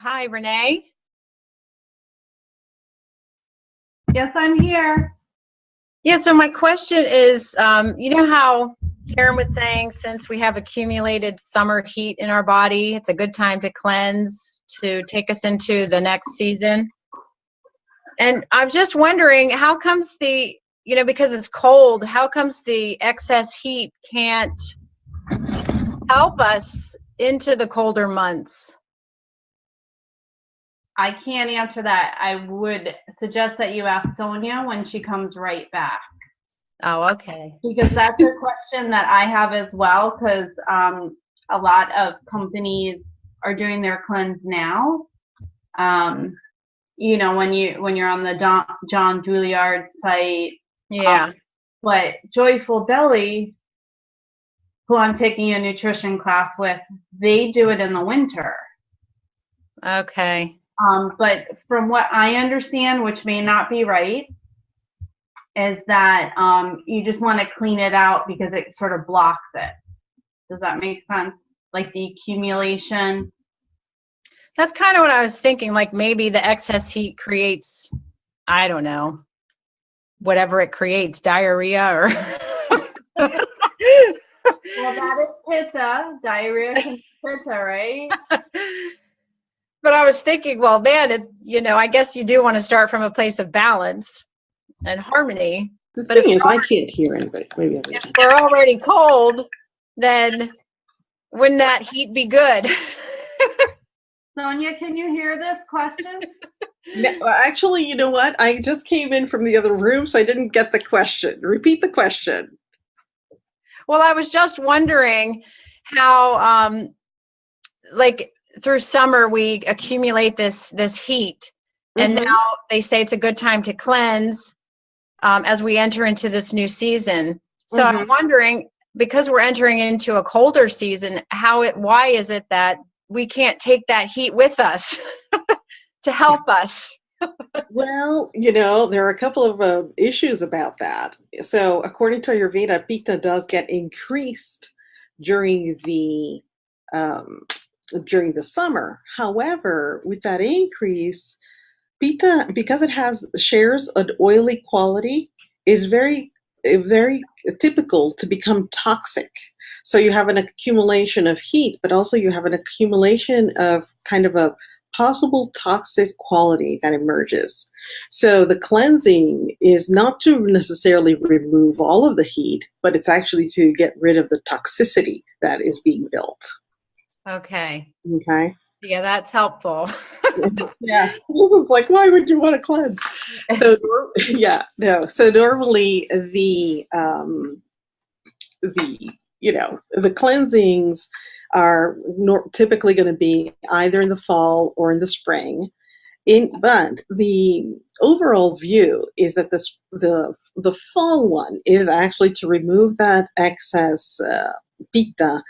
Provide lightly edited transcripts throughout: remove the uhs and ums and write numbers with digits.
Hi, Renee. Yes, I'm here. Yeah, so my question is, you know how Karen was saying since we have accumulated summer heat in our body, it's a good time to cleanse to take us into the next season. And I'm just wondering, how comes because it's cold, how comes the excess heat can't help us into the colder months? I can't answer that. I would suggest that you ask Sonia when she comes right back. Oh, okay. Because that's a question that I have as well, because a lot of companies are doing their cleanse now. When you're on the John Juilliard site. Yeah. But Joyful Belly, who I'm taking a nutrition class with, they do it in the winter. Okay. But from what I understand, which may not be right, is that you just want to clean it out because it sort of blocks it. Does that make sense? Like the accumulation. That's kind of what I was thinking. Like maybe the excess heat creates, I don't know, whatever it creates, diarrhea or. Well, that is pitta. Diarrhea can be pitta, right? But I was thinking, well, man, I guess you do want to start from a place of balance and harmony. The thing is, I can't hear anybody. Maybe if we're already cold, then wouldn't that heat be good? Sonia, can you hear this question? No, actually, you know what? I just came in from the other room, so I didn't get the question. Repeat the question. Well, I was just wondering how, like through summer, we accumulate this heat, and now they say it's a good time to cleanse as we enter into this new season. So I'm wondering, because we're entering into a colder season, why is it that we can't take that heat with us to help us? Well, there are a couple of issues about that. So according to Ayurveda, pitta does get increased during the summer. However, with that increase, pitta, because it shares an oily quality, is very typical to become toxic. So you have an accumulation of heat, but also you have an accumulation of kind of a possible toxic quality that emerges. So the cleansing is not to necessarily remove all of the heat, but it's actually to get rid of the toxicity that is being built. Okay. Okay. Yeah, that's helpful. Yeah. It was like, why would you want to cleanse? So yeah, no. So normally the cleansings are typically going to be either in the fall or in the spring. But the overall view is that the fall one is actually to remove that excess pitta,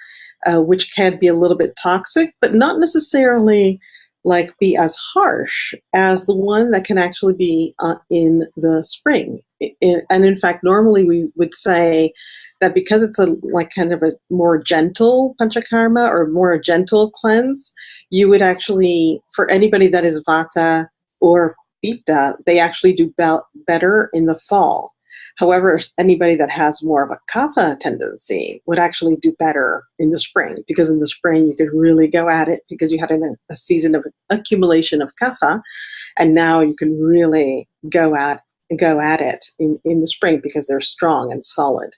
which can be a little bit toxic, but not necessarily like be as harsh as the one that can actually be in the spring. And in fact, normally we would say that because it's kind of a more gentle panchakarma or more gentle cleanse, you would actually, for anybody that is vata or pitta, they actually do better in the fall. However, anybody that has more of a kapha tendency would actually do better in the spring, because in the spring you could really go at it because you had a season of accumulation of kapha, and now you can really go at it in the spring because they're strong and solid.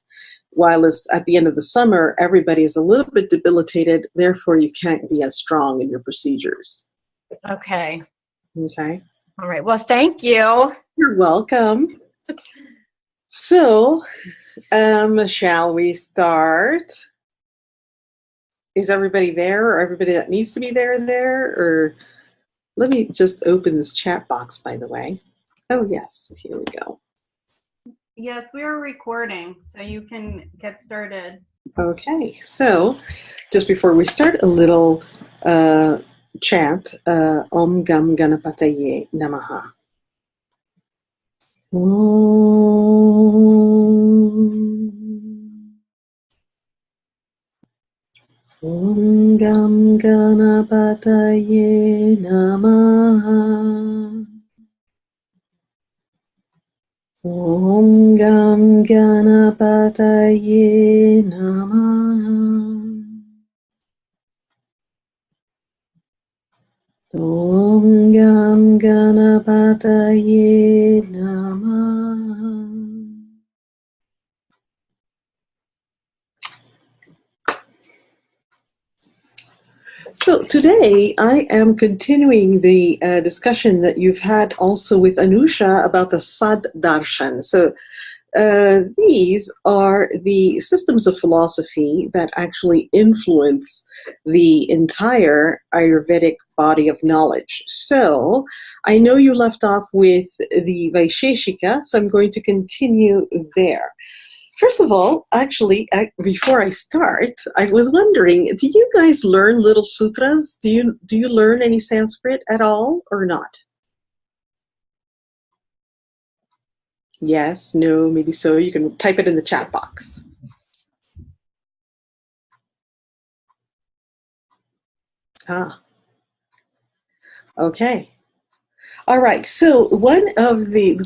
While at the end of the summer, everybody is a little bit debilitated, therefore you can't be as strong in your procedures. Okay. Okay. All right. Well, thank you. You're welcome. So, shall we start? Is everybody there, or everybody that needs to be there? Or let me just open this chat box, by the way. Oh, yes. Here we go. Yes, we are recording, so you can get started. Okay. So, just before we start, a little chant. Om Gam Ganapataye Namaha. Om Om Gam Ganapataye Namaha. Om Gam Ganapataye Namaha. Om Gam Ganapataye Namaha. So today I am continuing the discussion that you've had also with Anusha about the Shad Darshan. So these are the systems of philosophy that actually influence the entire Ayurvedic body of knowledge. So I know you left off with the Vaisheshika, so I'm going to continue there. First of all, actually, before I start, I was wondering, do you guys learn little sutras? Do you learn any Sanskrit at all or not? Yes, no, maybe so. You can type it in the chat box. Ah, okay. All right. So one of the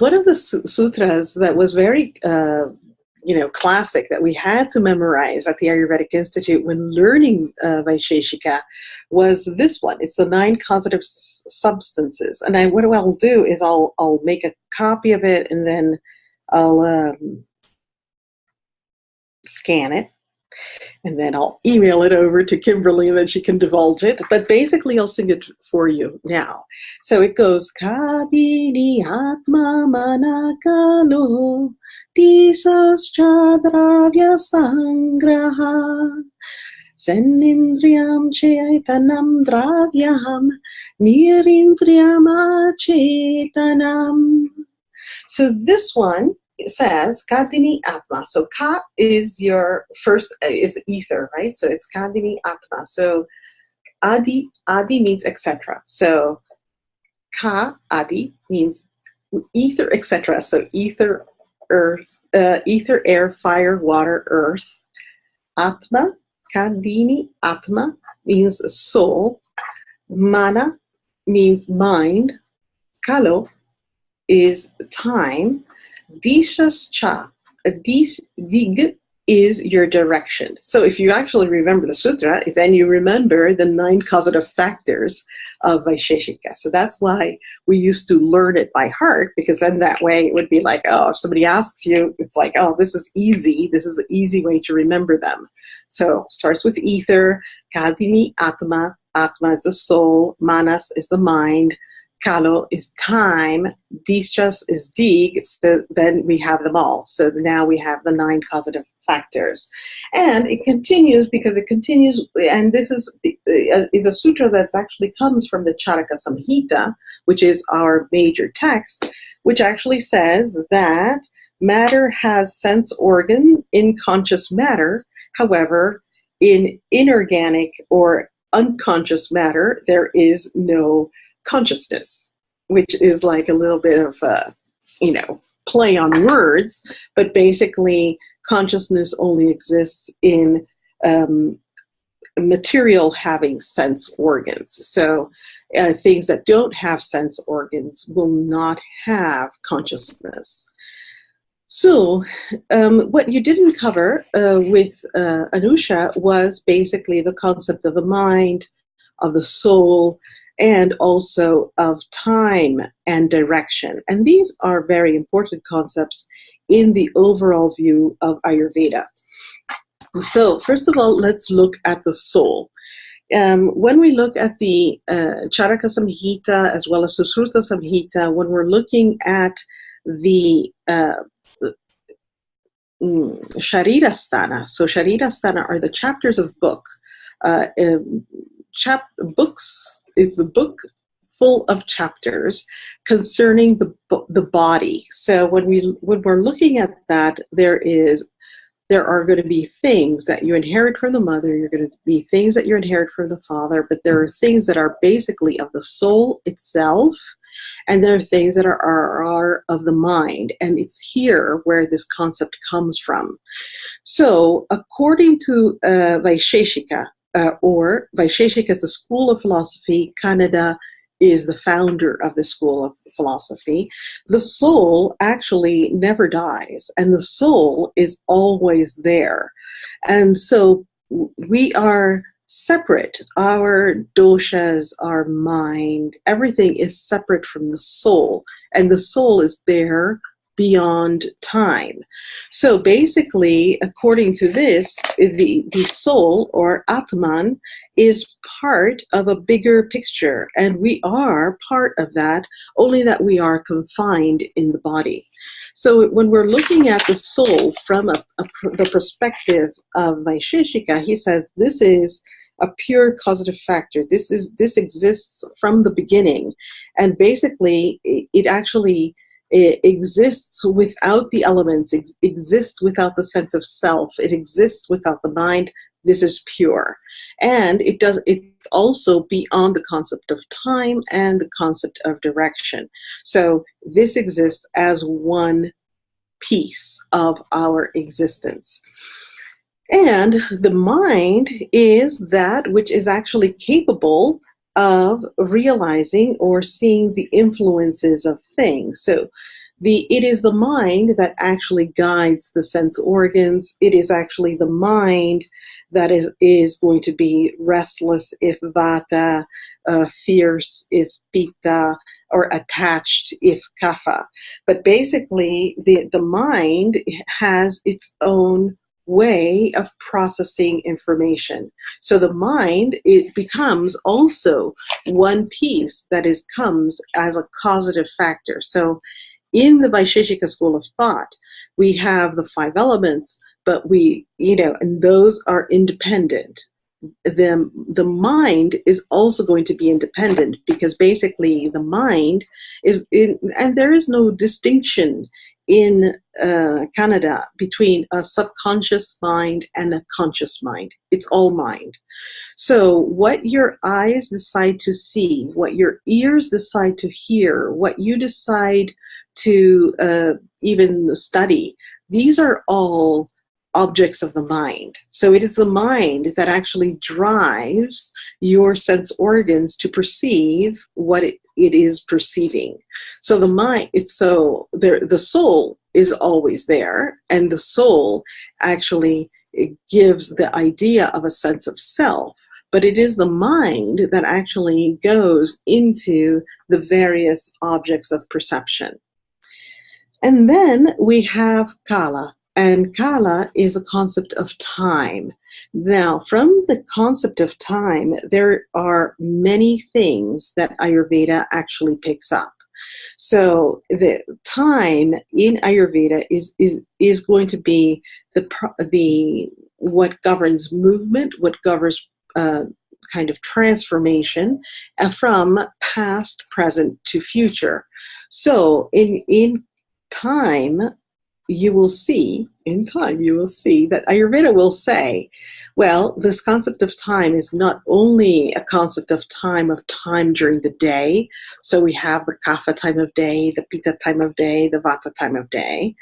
sutras that was very classic that we had to memorize at the Ayurvedic Institute when learning Vaisheshika was this one. It's the 9 causative substances. And what I'll do is I'll make a copy of it and then I'll scan it. And then I'll email it over to Kimberly and then she can divulge it. But basically, I'll sing it for you now. So it goes, Kabini Atma Manakalo Tisascha Dravya Sangraha Senindriyam Chaitanam Dravyam Nirindriyam Achetanam. So this one, it says Kadini Atma. So Ka is your first, is ether, right? So it's Kadini Atma. So Adi means etc. So Ka, Adi, means ether, etc. So ether, earth, ether, air, fire, water, earth. Atma, Kadini Atma means soul. Mana means mind. Kalo is time. Dishas cha, dig is your direction. So if you actually remember the sutra, then you remember the 9 causative factors of Vaisheshika. So that's why we used to learn it by heart, because then that way it would be like, oh, if somebody asks you, it's like, oh, this is easy. This is an easy way to remember them. So it starts with ether, Kadini Atma. Atma is the soul, Manas is the mind, Kalo is time, Dishas is dig, so then we have them all. So now we have the 9 causative factors. And it continues because it continues, and this is a sutra that actually comes from the Charaka Samhita, which is our major text, which actually says that matter has sense organ in conscious matter. However, in inorganic or unconscious matter, there is no consciousness, which is like a little bit of play on words, but basically consciousness only exists in material having sense organs. So things that don't have sense organs will not have consciousness. So what you didn't cover with Anusha was basically the concept of the mind, of the soul, and also of time and direction. And these are very important concepts in the overall view of Ayurveda. So first of all, let's look at the soul. When we look at the Charaka Samhita as well as Susruta Samhita, when we're looking at the Sharirasthana, so Sharirasthana are the chapters of book. Books is the book full of chapters concerning the body. So when we're looking at that, there are going to be things that you inherit from the mother, you're going to be things that you inherit from the father, but there are things that are basically of the soul itself, and there are things that are of the mind, and it's here where this concept comes from. So according to Vaisheshika, or Vaisheshika is the school of philosophy. Kannada is the founder of the school of philosophy. The soul actually never dies, and the soul is always there. And so we are separate. Our doshas, our mind, everything is separate from the soul, and the soul is there beyond time. So basically, according to this, the soul, or Atman, is part of a bigger picture, and we are part of that, only that we are confined in the body. So when we're looking at the soul from the perspective of Vaisheshika, he says this is a pure causative factor. This exists from the beginning, and basically it actually it exists without the elements, it exists without the sense of self, it exists without the mind. This is pure. And it's also beyond the concept of time and the concept of direction. So this exists as one piece of our existence. And the mind is that which is actually capable of realizing or seeing the influences of things. So it is the mind that actually guides the sense organs. It is actually the mind that is going to be restless if vata, fierce if pitta, or attached if kapha. But basically, the mind has its own way of processing information. So the mind, it becomes also one piece that comes as a causative factor. So in the Vaisheshika school of thought, we have the 5 elements, but and those are independent. The mind is also going to be independent, because basically the mind and there is no distinction in Kannada between a subconscious mind and a conscious mind. It's all mind. So what your eyes decide to see, what your ears decide to hear, what you decide to even study, these are all objects of the mind. So it is the mind that actually drives your sense organs to perceive what it is perceiving. So the soul is always there, and the soul actually gives the idea of a sense of self, but it is the mind that actually goes into the various objects of perception. And then we have Kala. And Kala is a concept of time. Now, from the concept of time, there are many things that Ayurveda actually picks up. So the time in Ayurveda is going to be the what governs movement, what governs kind of transformation from past, present to future. So in time, you will see that Ayurveda will say, well, this concept of time is not only a concept of time during the day. So we have the kapha time of day, the pitta time of day, the vata time of day,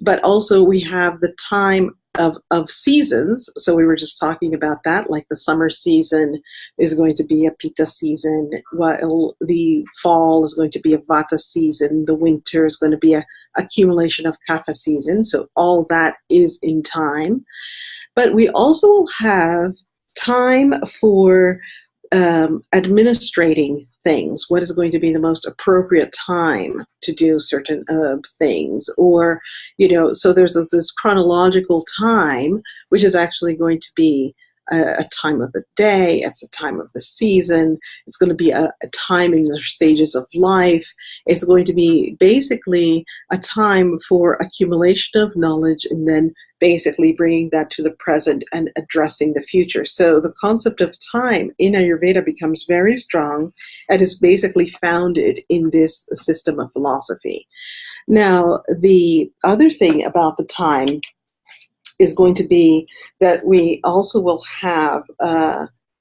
but also we have the time of seasons. So we were just talking about that, like the summer season is going to be a pitta season, while the fall is going to be a vata season, the winter is going to be a accumulation of kapha season. So all that is in time. But we also have time for administrating things. What is going to be the most appropriate time to do certain things? Or, so there's this chronological time, which is actually going to be a time of the day, it's a time of the season, it's going to be a time in the stages of life, it's going to be basically a time for accumulation of knowledge and then basically bringing that to the present and addressing the future. So the concept of time in Ayurveda becomes very strong and is basically founded in this system of philosophy. Now, the other thing about the time is going to be that we also will have,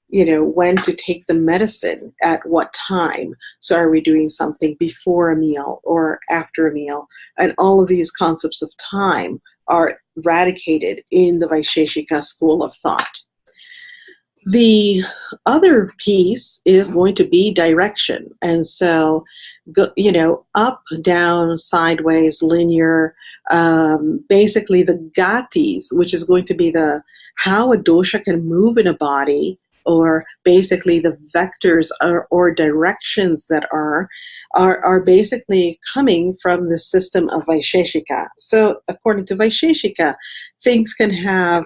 when to take the medicine at what time. So are we doing something before a meal or after a meal? And all of these concepts of time are eradicated in the Vaisheshika school of thought. The other piece is going to be direction. And so, up, down, sideways, linear, basically the gatis, which is going to be the how a dosha can move in a body, or basically the vectors or directions that are basically coming from the system of Vaisheshika. So according to Vaisheshika, things can have,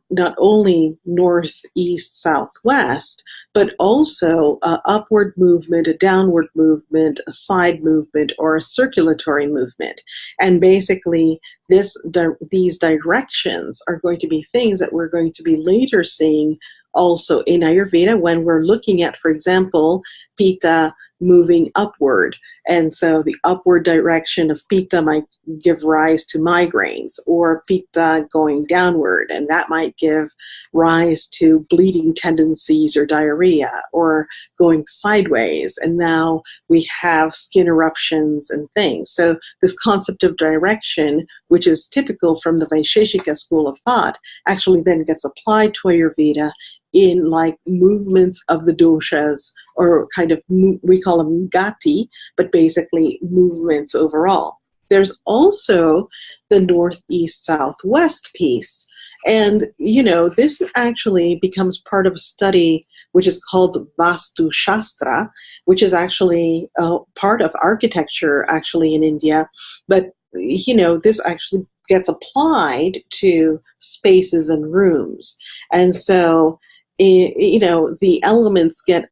not only north, east, south, west, but also upward movement, a downward movement, a side movement, or a circulatory movement. And basically, these directions are going to be things that we're going to be later seeing also in Ayurveda when we're looking at, for example, Pitta moving upward. And so the upward direction of Pitta might give rise to migraines, or Pitta going downward, and that might give rise to bleeding tendencies or diarrhea, or going sideways, and now we have skin eruptions and things. So this concept of direction, which is typical from the Vaisheshika school of thought, actually then gets applied to Ayurveda in like movements of the doshas, or kind of, we call them gati, but basically movements overall. There's also the northeast, southwest piece. And, this actually becomes part of a study which is called Vastu Shastra, which is actually part of architecture actually in India. But, this actually gets applied to spaces and rooms. And so, the elements get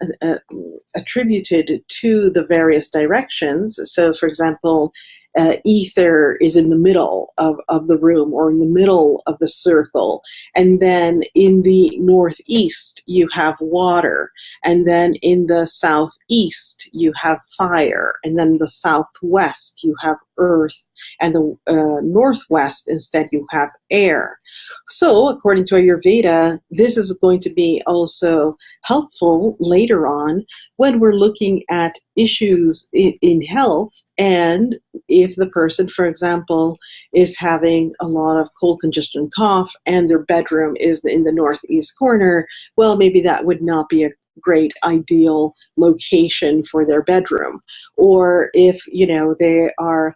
attributed to the various directions. So, for example, ether is in the middle of the room, or in the middle of the circle. And then in the northeast, you have water. And then in the southeast, you have fire. And then the southwest, you have earth. And the northwest, instead, you have air. So, according to Ayurveda, this is going to be also helpful later on when we're looking at issues in health. And if the person, for example, is having a lot of cold, congestion, cough, and their bedroom is in the northeast corner, well, maybe that would not be a great ideal location for their bedroom. Or if, they are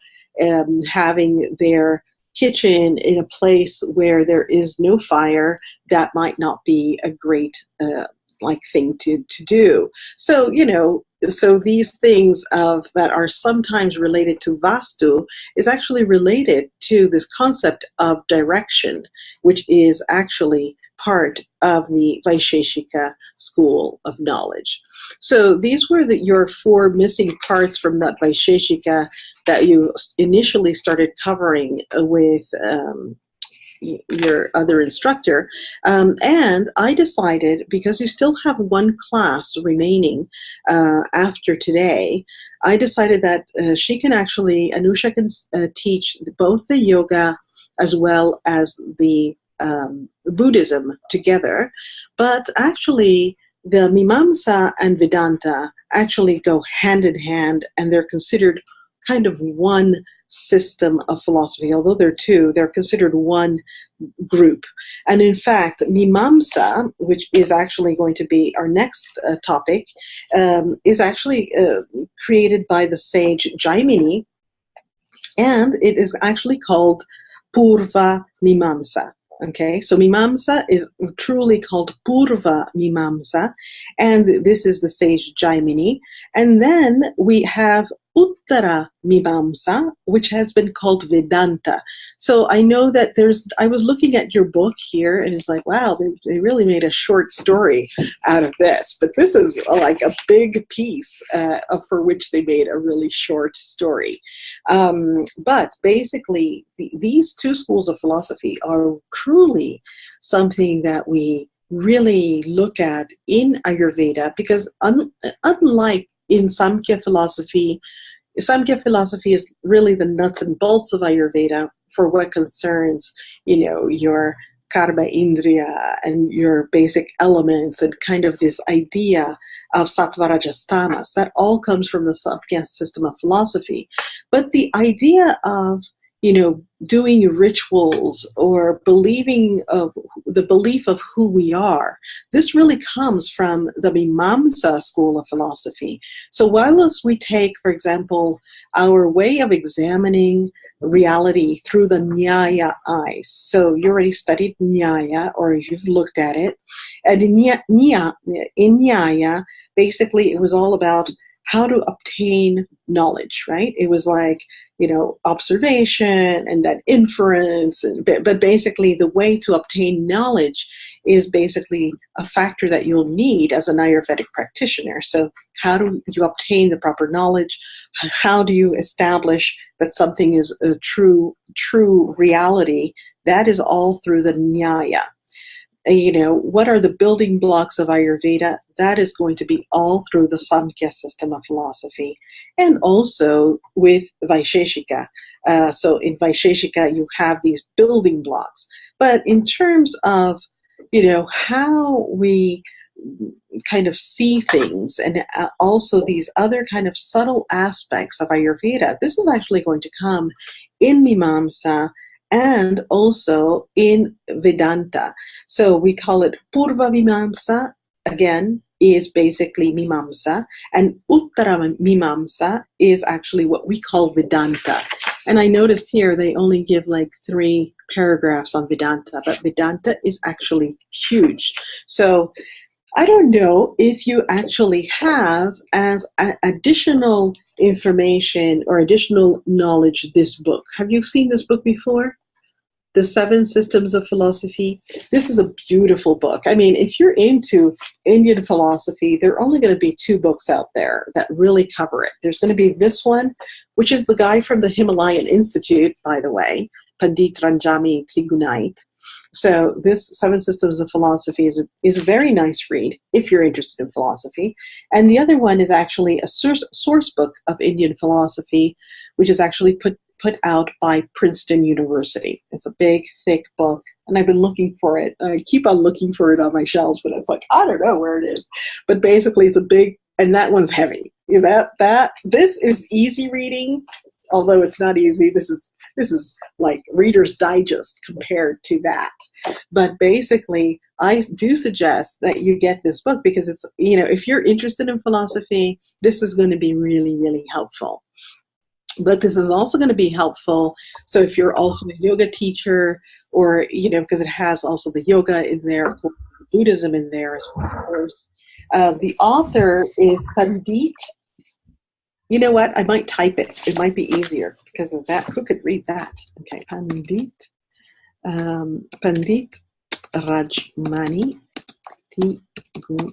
having their kitchen in a place where there is no fire, that might not be a great thing to do. So, so these things that are sometimes related to Vastu is actually related to this concept of direction, which is actually part of the Vaisheshika school of knowledge. So these were your four missing parts from that Vaisheshika that you initially started covering with your other instructor. And I decided, because you still have one class remaining after today, I decided that Anusha can teach both the yoga as well as the Buddhism together. But actually, the Mimamsa and Vedanta actually go hand in hand, and they're considered kind of one system of philosophy. Although they're two, they're considered one group. And in fact, Mimamsa, which is actually going to be our next topic, is actually created by the sage Jaimini, and it is actually called Purva Mimamsa. Okay, so Mimamsa is truly called Purva Mimamsa, and this is the sage Jaimini. And then we have Uttara Mimamsa, which has been called Vedanta. So I know that I was looking at your book here, and it's like, wow, they really made a short story out of this. But this is like a big piece for which they made a really short story. But basically, these two schools of philosophy are truly something that we really look at in Ayurveda, because unlike in Samkhya philosophy is really the nuts and bolts of Ayurveda for what concerns, your karma indriya and your basic elements, and kind of this idea of sattva, rajas, tamas. That all comes from the Samkhya system of philosophy. But the idea of, doing rituals or believing of the belief of who we are. This really comes from the Mimamsa school of philosophy. So while we take, for example, our way of examining reality through the Nyaya eyes. So you already studied Nyaya, or you've looked at it. And in Nyaya, basically it was all about how to obtain knowledge, right? It was like, observation and then inference. But basically the way to obtain knowledge is basically a factor that you'll need as an Ayurvedic practitioner. So how do you obtain the proper knowledge? How do you establish that something is a true reality? That is all through the Nyaya. What are the building blocks of Ayurveda? That is going to be all through the Samkhya system of philosophy, and also with Vaisheshika. So in Vaisheshika, you have these building blocks. But in terms of, how we kind of see things, and also these other kind of subtle aspects of Ayurveda, this is actually going to come in Mimamsa and also in Vedanta. So we call it Purva Mimamsa, again, is basically Mimamsa, and Uttara Mimamsa is actually what we call Vedanta. And I noticed here they only give like 3 paragraphs on Vedanta, but Vedanta is actually huge. So I don't know if you actually have as additional information or additional knowledge this book. Have you seen this book before? The 7 Systems of Philosophy. This is a beautiful book. I mean, if you're into Indian philosophy, there are only going to be 2 books out there that really cover it. There's going to be this one, which is the guy from the Himalayan Institute, by the way, Pandit Ranjami Trigunait. So this 7 Systems of Philosophy is a very nice read if you're interested in philosophy. And the other one is actually a source book of Indian philosophy, which is actually put out by Princeton University. It's a big, thick book, and I've been looking for it. I keep on looking for it on my shelves, but it's like, I don't know where it is. But basically, it's a big, and that one's heavy. This is easy reading, although it's not easy. This is like Reader's Digest compared to that. But basically, I do suggest that you get this book because it's, if you're interested in philosophy, this is going to be really, really helpful. But this is also going to be helpful. So if you're also a yoga teacher, or, because it has also the yoga in there, of course, Buddhism in there, of course. The author is Pandit. You know what? I might type it. It might be easier because of that. Who could read that? Okay, Pandit Rajmani Tigunait.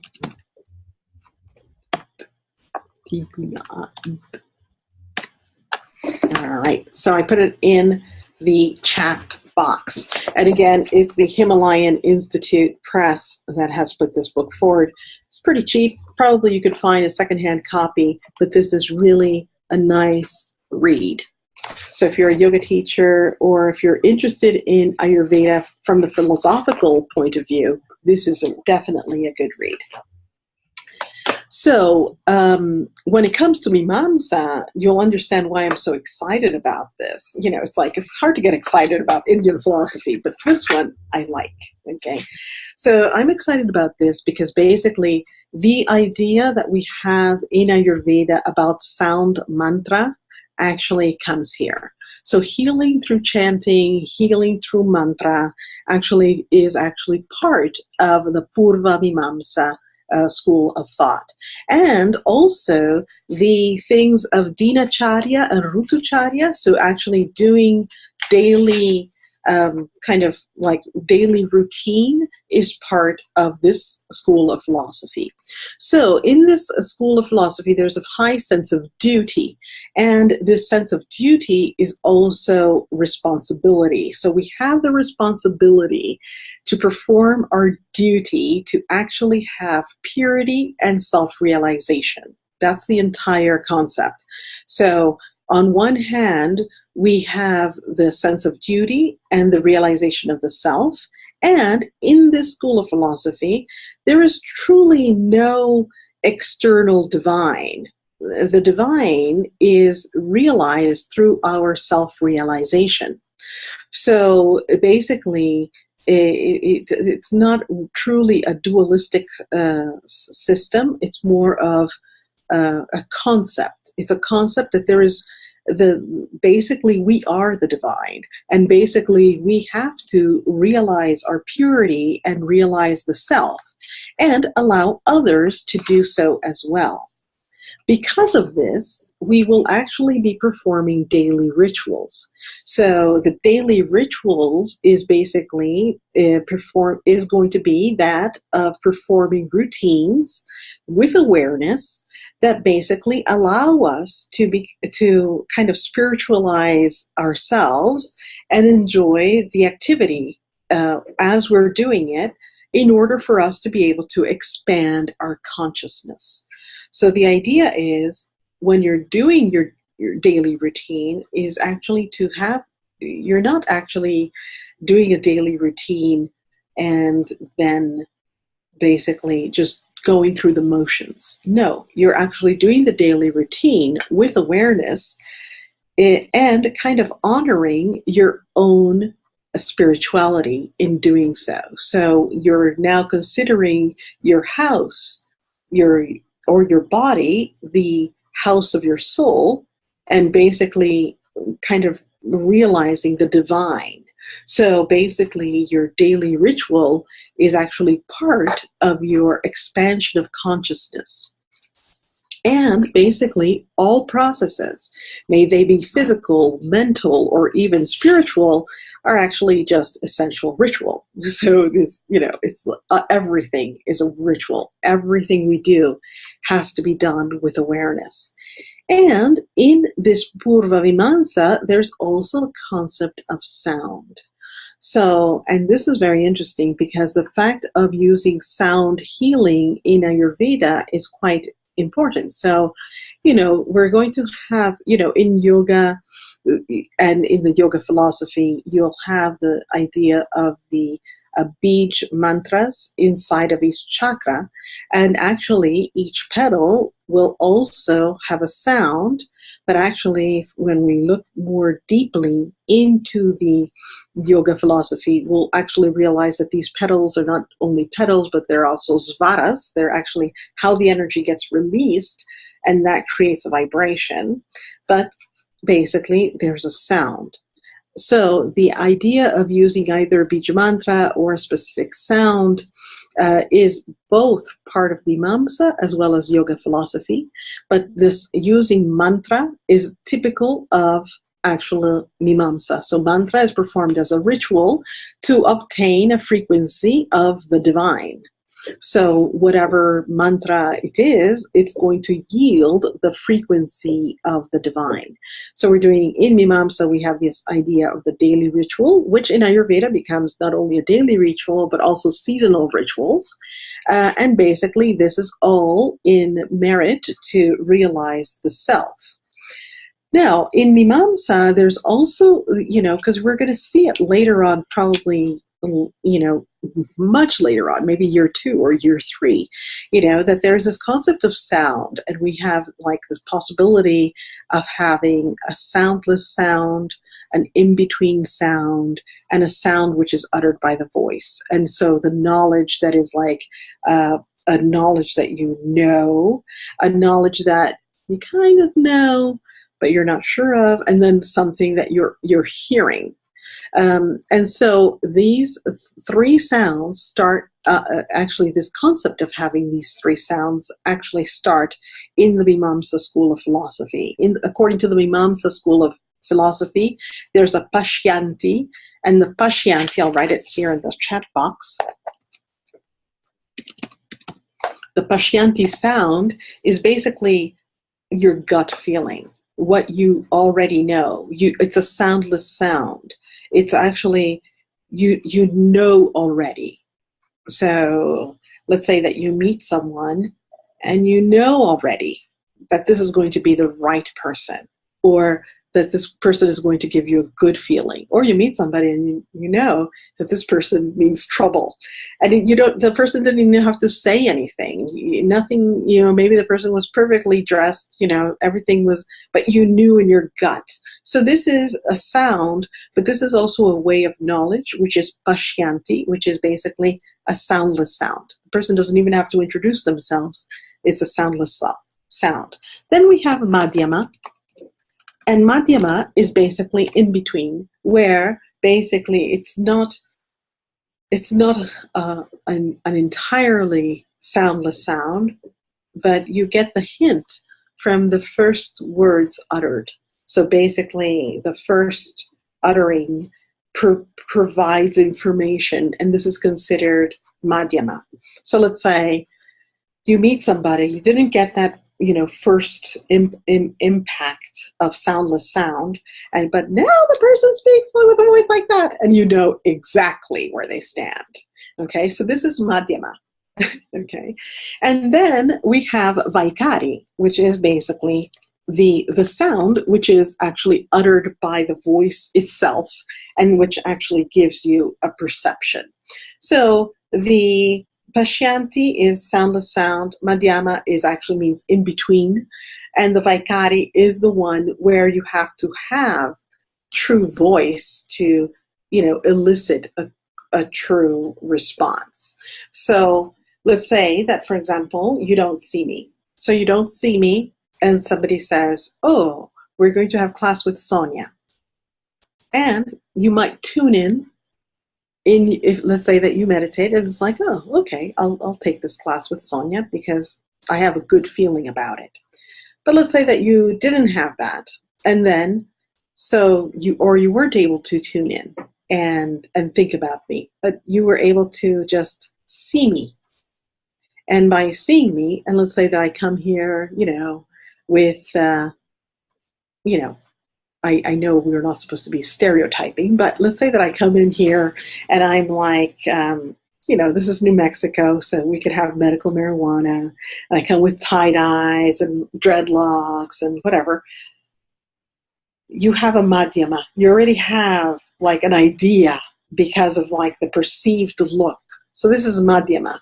All right, so I put it in the chat box. And again, it's the Himalayan Institute Press that has put this book forward. It's pretty cheap. Probably you could find a secondhand copy, but this is really a nice read. So if you're a yoga teacher, or if you're interested in Ayurveda from the philosophical point of view, this is definitely a good read. So when it comes to Mimamsa, you'll understand why I'm so excited about this. It's hard to get excited about Indian philosophy, but this one I like, okay? So I'm excited about this because basically the idea that we have in Ayurveda about sound mantra actually comes here. So healing through chanting, healing through mantra is part of the Purva Mimamsa school of thought. And also the things of Dinacharya and Rutucharya, so actually doing daily kind of like daily routine is part of this school of philosophy. So in this school of philosophy, there's a high sense of duty, and this sense of duty is also responsibility. So we have the responsibility to perform our duty to actually have purity and self-realization. That's the entire concept. So on one hand, we have the sense of duty and the realization of the self. And in this school of philosophy, there is truly no external divine. the divine is realized through our self-realization. So basically, it's not truly a dualistic system. It's more of a concept. It's a concept that there is basically we are the divine, and basically we have to realize our purity and realize the self and allow others to do so as well. Because of this, we will actually be performing daily rituals. So the daily rituals is basically is going to be that of performing routines with awareness that basically allow us to kind of spiritualize ourselves and enjoy the activity as we're doing it, in order for us to be able to expand our consciousness. So the idea is, when you're doing your daily routine, is actually to have, you're not actually doing a daily routine and then basically just going through the motions. No, you're actually doing the daily routine with awareness and kind of honoring your own spirituality in doing so. So you're now considering your house, your body, the house of your soul, and basically kind of realizing the divine. So basically, your daily ritual is actually part of your expansion of consciousness. And basically, all processes, may they be physical, mental, or even spiritual, are actually just essential ritual. So this, it's everything is a ritual. Everything we do has to be done with awareness. And in this Purva Vimamsa, there's also the concept of sound. So, and this is very interesting because the fact of using sound healing in Ayurveda is quite important. So, we're going to have, in yoga and in the yoga philosophy, you'll have the idea of the bij mantras inside of each chakra. And actually, each petal will also have a sound. But actually, when we look more deeply into the yoga philosophy, we'll actually realize that these petals are not only petals, but they're also svaras. They're actually how the energy gets released, and that creates a vibration. But basically, there's a sound. So the idea of using either bija mantra or a specific sound is both part of Mimamsa as well as yoga philosophy. But this using mantra is typical of actual Mimamsa. So mantra is performed as a ritual to obtain a frequency of the divine. So whatever mantra it is, it's going to yield the frequency of the divine. So we're doing, in Mimamsa, we have this idea of the daily ritual, which in Ayurveda becomes not only a daily ritual, but also seasonal rituals. And basically, this is all in merit to realize the self. Now, in Mimamsa, there's also, because we're going to see it later on, probably, much later on, maybe year 2 or year 3, that there's this concept of sound, and we have like the possibility of having a soundless sound, an in-between sound, and a sound which is uttered by the voice. And so the knowledge that is like a knowledge that a knowledge that you kind of know, but you're not sure of, and then something that you're hearing. And so these 3 sounds start, actually this concept of having these 3 sounds actually start in the Mimamsa school of philosophy. According to the Mimamsa school of philosophy, there's a Pashyanti, and the Pashyanti, I'll write it here in the chat box. The Pashyanti sound is basically your gut feeling, what you already know. It's a soundless sound. It's actually, you know already. So let's say that you meet someone and you know already that this is going to be the right person, or that this person is going to give you a good feeling. Or you meet somebody and you know that this person means trouble. And the person didn't even have to say anything. Nothing, maybe the person was perfectly dressed, everything was, but you knew in your gut. So this is a sound, but this is also a way of knowledge, which is pashyanti, which is basically a soundless sound. The person doesn't even have to introduce themselves. It's a soundless sound. Then we have madhyama. And madhyama is basically in between, where basically it's not an entirely soundless sound, but you get the hint from the first words uttered. So basically the first uttering provides information, and this is considered madhyama. So let's say you meet somebody, you didn't get that first impact of soundless sound, but now the person speaks with a voice like that, and you know exactly where they stand. Okay, so this is madhyama. Okay, and then we have vaikari, which is basically the sound which is actually uttered by the voice itself, and which actually gives you a perception. So the Pashyanti is soundless sound. Madhyama actually means in between. And the Vaikari is the one where you have to have true voice to, elicit a true response. So let's say that, for example, you don't see me. So you don't see me and somebody says, oh, we're going to have class with Sonia. And you might tune in. If let's say that you meditate and it's like, oh, okay, I'll take this class with Sonia because I have a good feeling about it. But let's say that you didn't have that, and then you weren't able to tune in and think about me, but you were able to just see me. And by seeing me, and let's say that I come here, with I know we're not supposed to be stereotyping, but let's say that I come in here and I'm like, this is New Mexico, so we could have medical marijuana. And I come with tie-dyes and dreadlocks and whatever. You have a madhyama. You already have like an idea because of like the perceived look. So this is madhyama.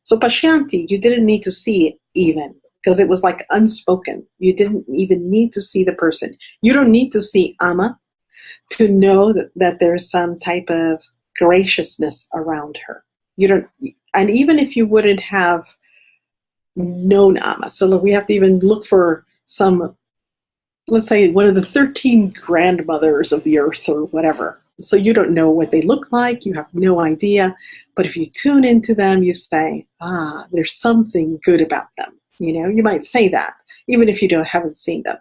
So pashyanti, you didn't need to see it even, because it was like unspoken. You didn't even need to see the person. You don't need to see Ama to know that there's some type of graciousness around her. You don't, and even if you wouldn't have known Ama, so we have to even look for some, let's say one of the 13 grandmothers of the earth or whatever. So you don't know what they look like, you have no idea, but if you tune into them, you say, there's something good about them. You might say that, even if you haven't seen them.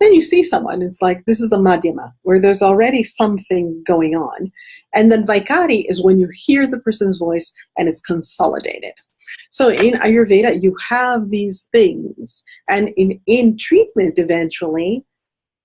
Then you see someone, it's like, this is the madhyama, where there's already something going on. And then vaikari is when you hear the person's voice and it's consolidated. So in Ayurveda, you have these things. And in treatment, eventually,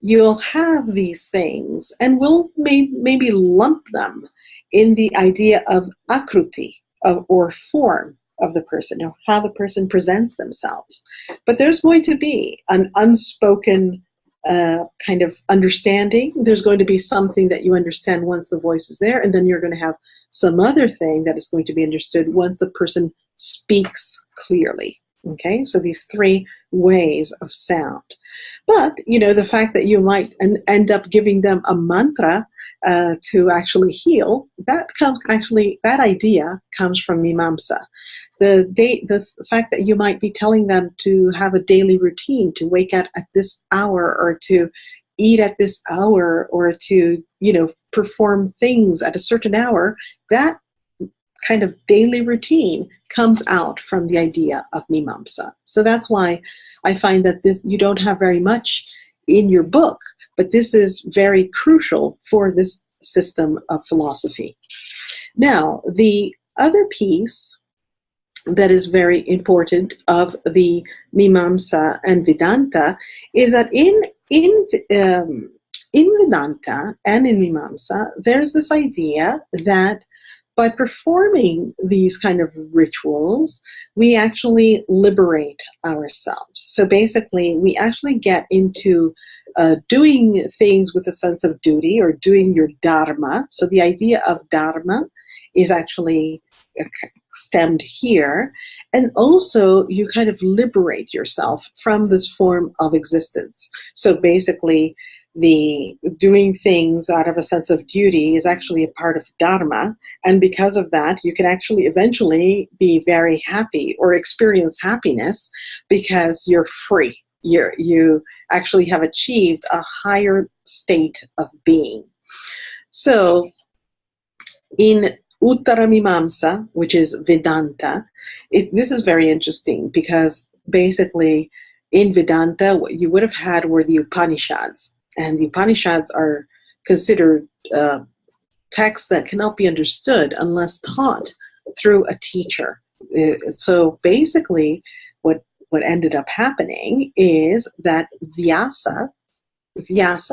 you'll have these things, and we'll maybe lump them in the idea of akruti, or form of the person, or how the person presents themselves. But there's going to be an unspoken kind of understanding. There's going to be something that you understand once the voice is there, and then you're going to have some other thing that is going to be understood once the person speaks clearly. Okay, so these three ways of sound. But, the fact that you might end up giving them a mantra to actually heal, that idea comes from Mimamsa. The fact that you might be telling them to have a daily routine, to wake up at this hour, or to eat at this hour, or to, perform things at a certain hour, that kind of daily routine comes out from the idea of Mimamsa. So that's why I find that you don't have very much in your book, but this is very crucial for this system of philosophy. Now, the other piece that is very important of the Mimamsa and Vedanta is that in Vedanta and in Mimamsa, there's this idea that by performing these kind of rituals, we actually liberate ourselves. So basically, we actually get into doing things with a sense of duty or doing your dharma. So the idea of dharma is actually stemmed here. And also, you kind of liberate yourself from this form of existence. So basically, the doing things out of a sense of duty is actually a part of dharma, and because of that you can actually eventually be very happy or experience happiness because you're free. You actually have achieved a higher state of being. So in Uttaramimamsa, which is Vedanta, this is very interesting because basically in Vedanta what you would have had were the Upanishads. And the Upanishads are considered texts that cannot be understood unless taught through a teacher. So basically, what ended up happening is that Vyasa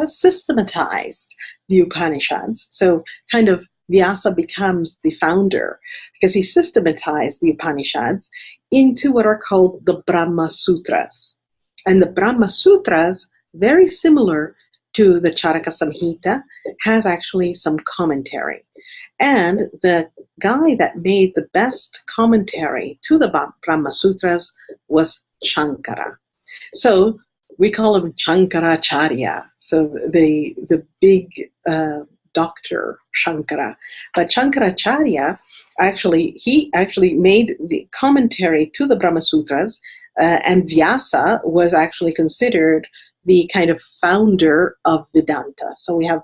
systematized the Upanishads. So kind of Vyasa becomes the founder because he systematized the Upanishads into what are called the Brahma Sutras. And the Brahma Sutras, very similar to the Charaka Samhita, has actually some commentary. And the guy that made the best commentary to the Brahma Sutras was Shankara. So we call him Shankaracharya, so the big Dr. Shankara. But Shankaracharya, he actually made the commentary to the Brahma Sutras, and Vyasa was actually considered the kind of founder of Vedanta. So we have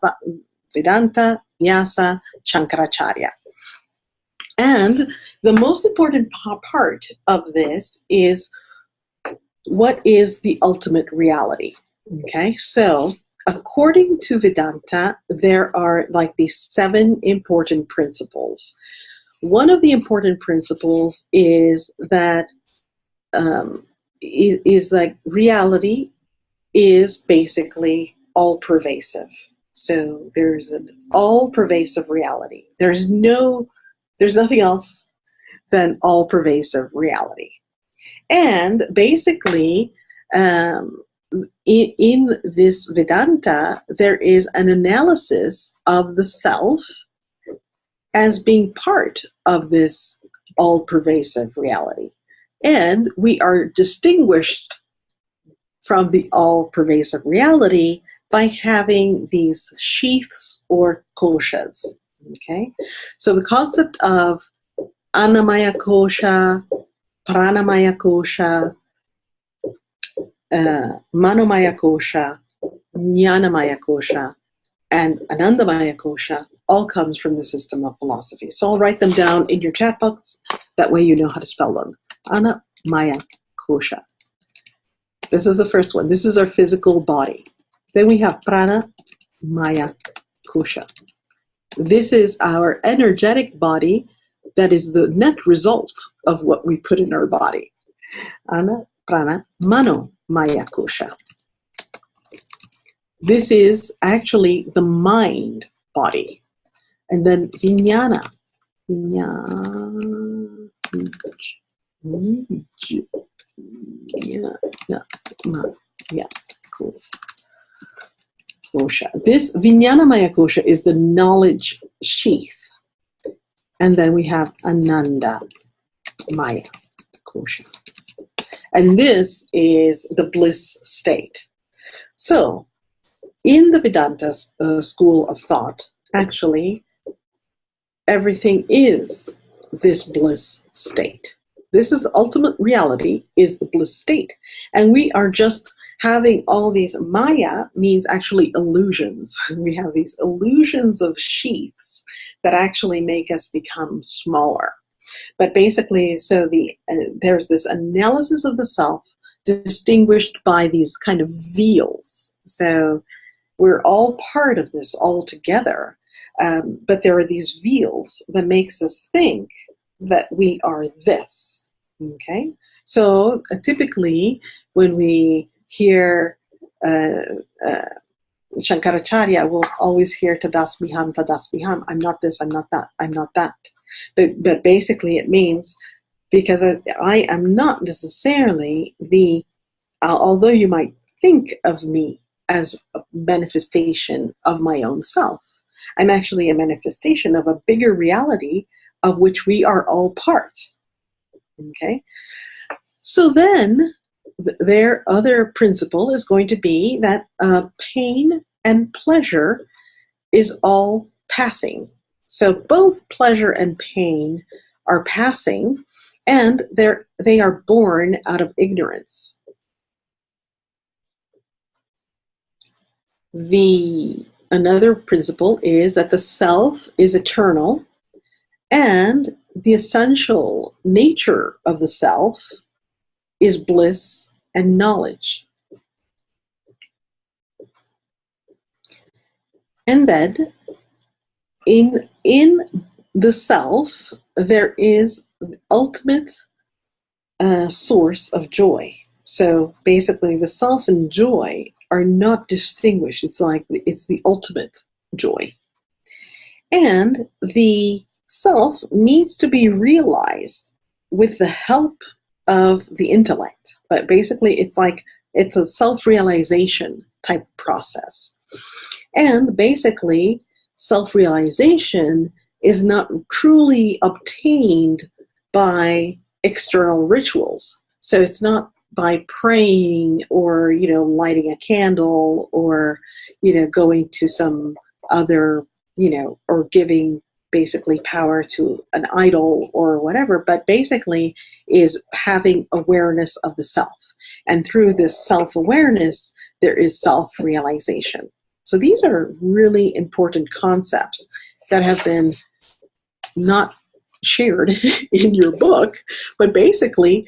Vedanta, Vyasa, Shankaracharya. And the most important part of this is what is the ultimate reality. Okay, so according to Vedanta, there are like these 7 important principles. One of the important principles is that is like reality is basically all-pervasive. So there's an all-pervasive reality. There's nothing else than all-pervasive reality. And basically, in this Vedanta, there is an analysis of the self as being part of this all-pervasive reality. And we are distinguished from the all-pervasive reality by having these sheaths or koshas. Okay, so the concept of Annamaya kosha, Pranamaya kosha, Manomaya kosha, Jnanamaya kosha, and Anandamaya kosha all comes from the system of philosophy. So I'll write them down in your chat box. That way you know how to spell them. Annamaya kosha. This is the first one. This is our physical body. Then we have Prana Maya Kosha. This is our energetic body that is the net result of what we put in our body. Ana Prana Mano Maya Kosha. This is actually the mind body. And then Vijnana. Kosha. This Vijnanamaya kosha is the knowledge sheath. And then we have Ananda Maya kosha. And this is the bliss state. So, in the Vedanta school of thought, actually, everything is this bliss state. This is the ultimate reality, is the bliss state. And we are just having all these Maya means actually illusions. We have these illusions of sheaths that actually make us become smaller. But basically, so there's this analysis of the self distinguished by these kind of veils. So we're all part of this all together. But there are these veils that makes us think that we are this. Okay? So typically, when we hear Shankaracharya, we'll always hear Tadasmiham, Tadasmiham. I'm not this, I'm not that, I'm not that. But basically it means, because I am not necessarily although you might think of me as a manifestation of my own self, I'm actually a manifestation of a bigger reality of which we are all part. Okay? So then their other principle is going to be that pain and pleasure is all passing. So both pleasure and pain are passing, and they are born out of ignorance. Another principle is that the self is eternal, and the essential nature of the self is bliss and knowledge. And then in the self, there is the ultimate source of joy. So basically, the self and joy are not distinguished. It's like it's the ultimate joy. And the self needs to be realized with the help of the intellect. But basically, it's a self-realization type process. And basically, self-realization is not truly obtained by external rituals. So it's not by praying or, lighting a candle or, going to some other, or giving basically power to an idol or whatever, but basically is having awareness of the self. And through this self-awareness, there is self-realization. So these are really important concepts that have been not shared in your book, but basically,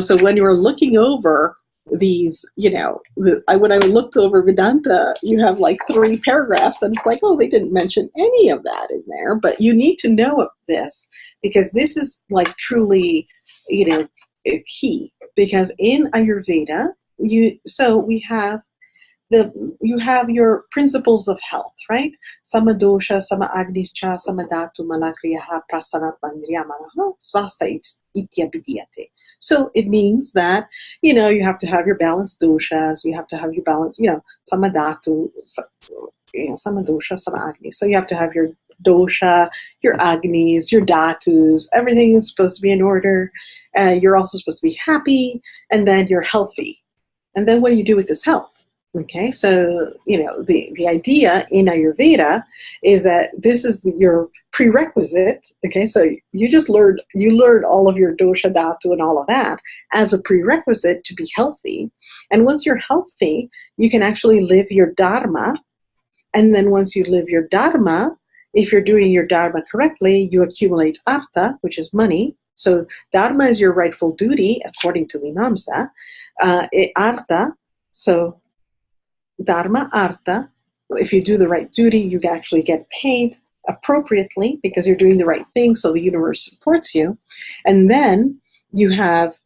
so when you're looking over these, when I looked over Vedanta, you have like 3 paragraphs and it's like, oh, they didn't mention any of that in there, but you need to know this because this is like truly, key, because in Ayurveda, you have your principles of health, right? Sama dosha, sama agnischa, sama dhatu, malakriyaha, prasanat, mandriyamanaha, svasta ityabidiyate. So it means that, you have to have your balanced doshas, you have to have your balanced, sama dhatu, sama dosha, sama agni. So you have to have your dosha, your agnis, your dhatus, everything is supposed to be in order. You're also supposed to be happy, and then you're healthy. And then what do you do with this health? Okay, so, the idea in Ayurveda is that this is your prerequisite. Okay, so you learned all of your dosha, dhatu, and all of that as a prerequisite to be healthy. And once you're healthy, you can actually live your dharma. And then once you live your dharma, if you're doing your dharma correctly, you accumulate artha, which is money. So dharma is your rightful duty, according to Mimamsa. Artha, so dharma, artha, if you do the right duty, you actually get paid appropriately because you're doing the right thing, so the universe supports you. And then you have,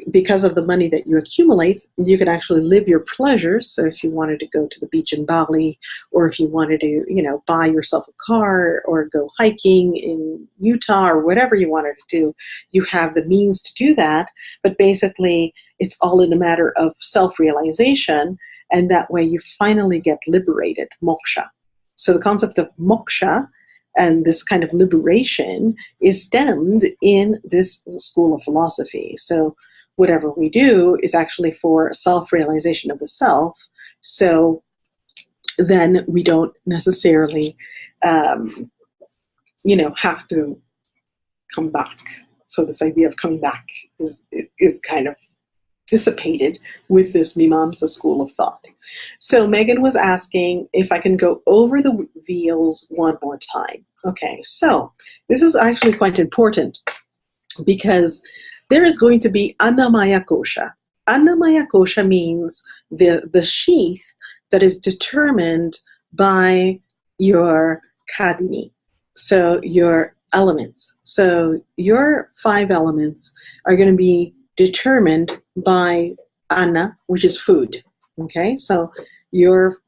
because of the money that you accumulate, you can actually live your pleasures. So if you wanted to go to the beach in Bali, or if you wanted to, buy yourself a car or go hiking in Utah or whatever you wanted to do, you have the means to do that. But basically, it's all in a matter of self-realization. And that way you finally get liberated, moksha. So the concept of moksha and this kind of liberation is stemmed in this school of philosophy. So whatever we do is actually for self-realization of the self. So then we don't necessarily, have to come back. So this idea of coming back is kind of dissipated with this Mimamsa school of thought. So Megan was asking if I can go over the wheels one more time. Okay, so this is actually quite important because there is going to be Annamaya Kosha. Annamaya Kosha means the sheath that is determined by your Kadini, so your elements. So your 5 elements are going to be determined by Anna, which is food. Okay, so your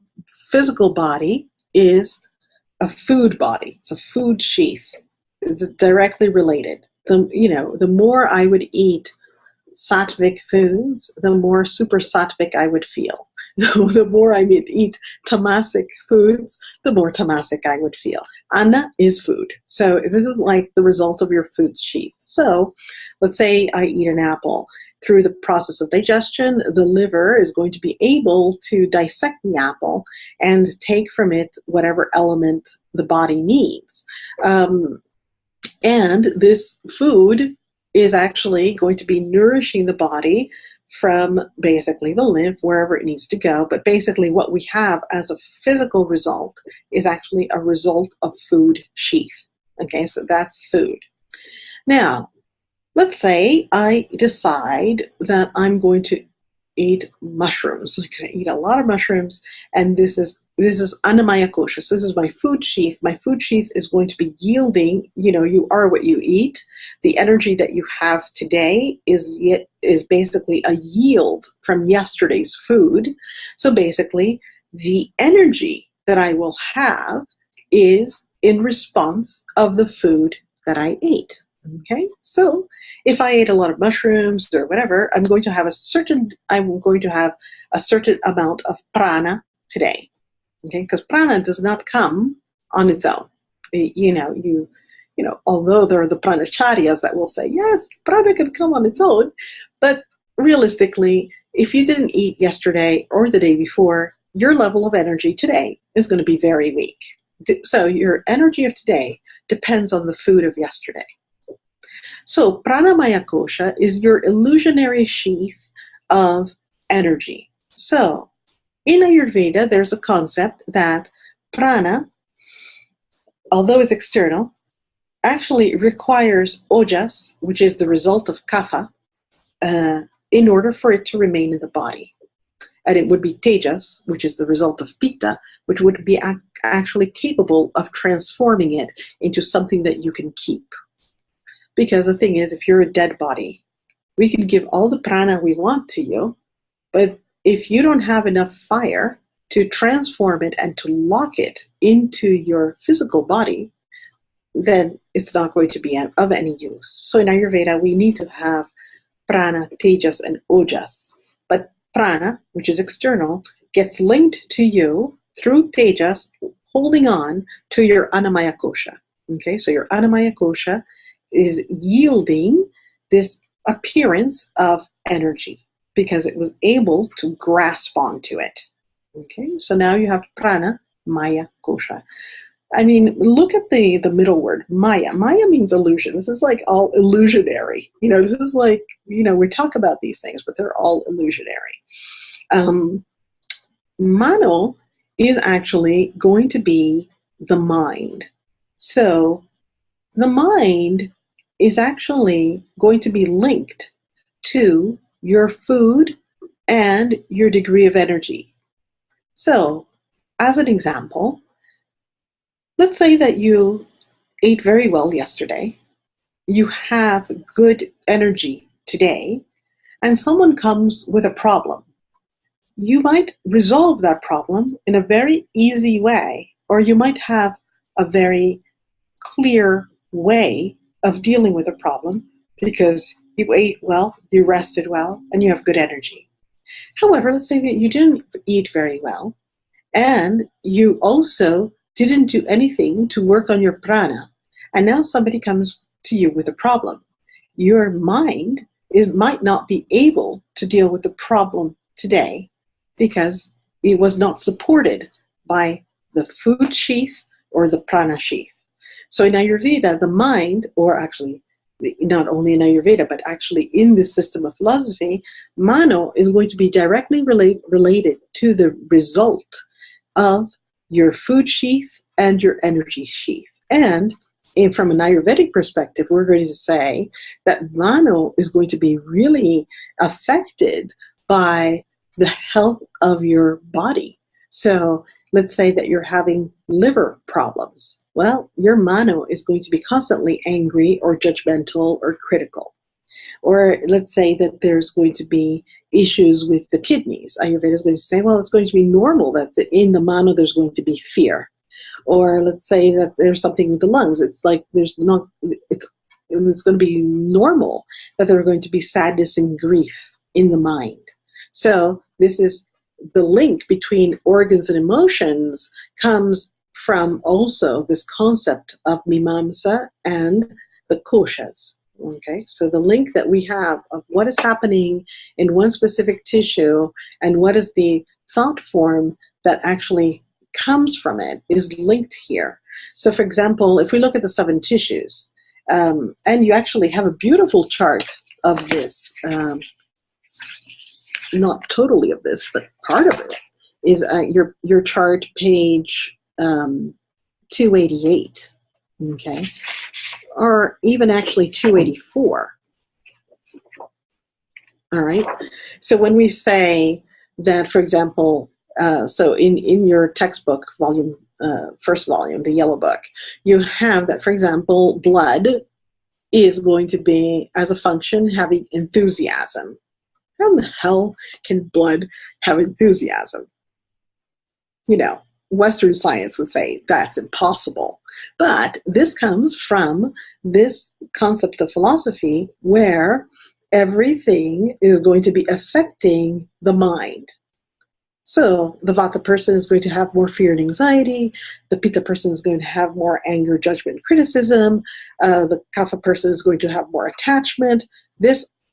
physical body is a food body. It's a food sheath. is directly related. The more I would eat sattvic foods, the more super sattvic I would feel. The more I would eat tamasic foods, the more tamasic I would feel. Anna is food. So this is like the result of your food sheath. So let's say I eat an apple. Through the process of digestion, the liver is going to be able to dissect the apple and take from it whatever element the body needs. And this food is actually going to be nourishing the body from basically the lymph, wherever it needs to go. But basically what we have as a physical result is actually a result of food sheath. Okay, so that's food. Now, let's say I decide that I'm going to eat mushrooms. I'm going to eat a lot of mushrooms, and this is annamaya kosha. So this is my food sheath. My food sheath is going to be yielding, you are what you eat. The energy that you have today is basically a yield from yesterday's food. So basically, the energy that I will have is in response of the food that I ate. Okay, so if I ate a lot of mushrooms or whatever, I'm going to have a certain amount of prana today. Okay, because prana does not come on its own. Although there are the pranacharyas that will say, yes, prana can come on its own, but realistically, if you didn't eat yesterday or the day before, your level of energy today is going to be very weak. So your energy of today depends on the food of yesterday. So pranamaya kosha is your illusionary sheath of energy. So in Ayurveda, there's a concept that prana, although it's external, actually requires ojas, which is the result of kapha, in order for it to remain in the body. And it would be tejas, which is the result of pitta, which would be actually capable of transforming it into something that you can keep. Because the thing is, if you're a dead body, we can give all the prana we want to you, but if you don't have enough fire to transform it and to lock it into your physical body, then it's not going to be of any use. So in Ayurveda, we need to have prana, tejas, and ojas. But prana, which is external, gets linked to you through tejas, holding on to your annamaya kosha. Okay, so your annamaya kosha is yielding this appearance of energy because it was able to grasp onto it. Okay, so now you have prana, maya, kosha. I mean, look at the middle word, maya. Maya means illusion. This is like all illusionary. This is like, we talk about these things, but they're all illusionary. Mano is actually going to be the mind. So the mind is actually going to be linked to your food and your degree of energy. So, as an example, let's say that you ate very well yesterday, you have good energy today, and someone comes with a problem. You might resolve that problem in a very easy way, or you might have a very clear way of dealing with a problem because you ate well, you rested well, and you have good energy. However, let's say that you didn't eat very well, and you also didn't do anything to work on your prana, and now somebody comes to you with a problem. Your mind might not be able to deal with the problem today because it was not supported by the food sheath or the prana sheath. So in Ayurveda, the mind, or actually not only in Ayurveda, but actually in this system of philosophy, mano is going to be directly related to the result of your food sheath and your energy sheath. And from an Ayurvedic perspective, we're going to say that mano is going to be really affected by the health of your body. So let's say that you're having liver problems. Well, your mano is going to be constantly angry or judgmental or critical. Or let's say that there's going to be issues with the kidneys. Ayurveda is going to say, well, it's going to be normal that in the mano there's going to be fear. Or let's say that there's something with the lungs. It's like it's going to be normal that there are going to be sadness and grief in the mind. So this is the link between organs and emotions comes from also this concept of mimamsa and the koshas. Okay, so the link that we have of what is happening in one specific tissue and what is the thought form that actually comes from it is linked here. So for example, if we look at the 7 tissues, and you actually have a beautiful chart of this, not totally of this, but part of it is your chart page 288, okay, or even actually 284. All right. So when we say that, for example, so in your textbook, first volume, the yellow book, you have that, for example, blood is going to be, as a function, having enthusiasm. How in the hell can blood have enthusiasm? You know, Western science would say that's impossible. But this comes from this concept of philosophy where everything is going to be affecting the mind. So the Vata person is going to have more fear and anxiety. The Pitta person is going to have more anger, judgment, criticism. The Kapha person is going to have more attachment.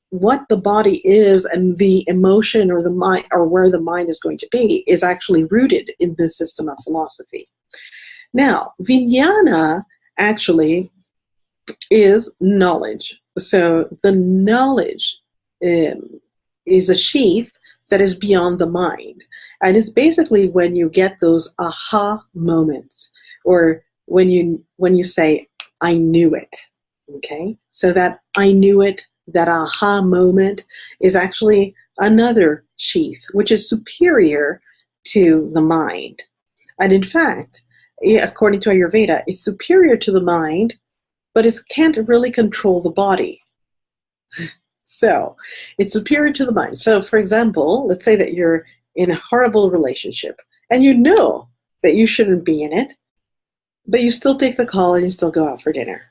What the body is and the emotion or the mind or where the mind is going to be is actually rooted in this system of philosophy. Now, Vijnana actually is knowledge. So the knowledge is a sheath that is beyond the mind. And it's basically when you get those aha moments, or when you say, I knew it. Okay? So that I knew it, that aha moment is actually another sheath, which is superior to the mind. And in fact, according to Ayurveda, it's superior to the mind, but it can't really control the body. So it's superior to the mind. So for example, let's say that you're in a horrible relationship and you know that you shouldn't be in it, but you still take the call and you still go out for dinner.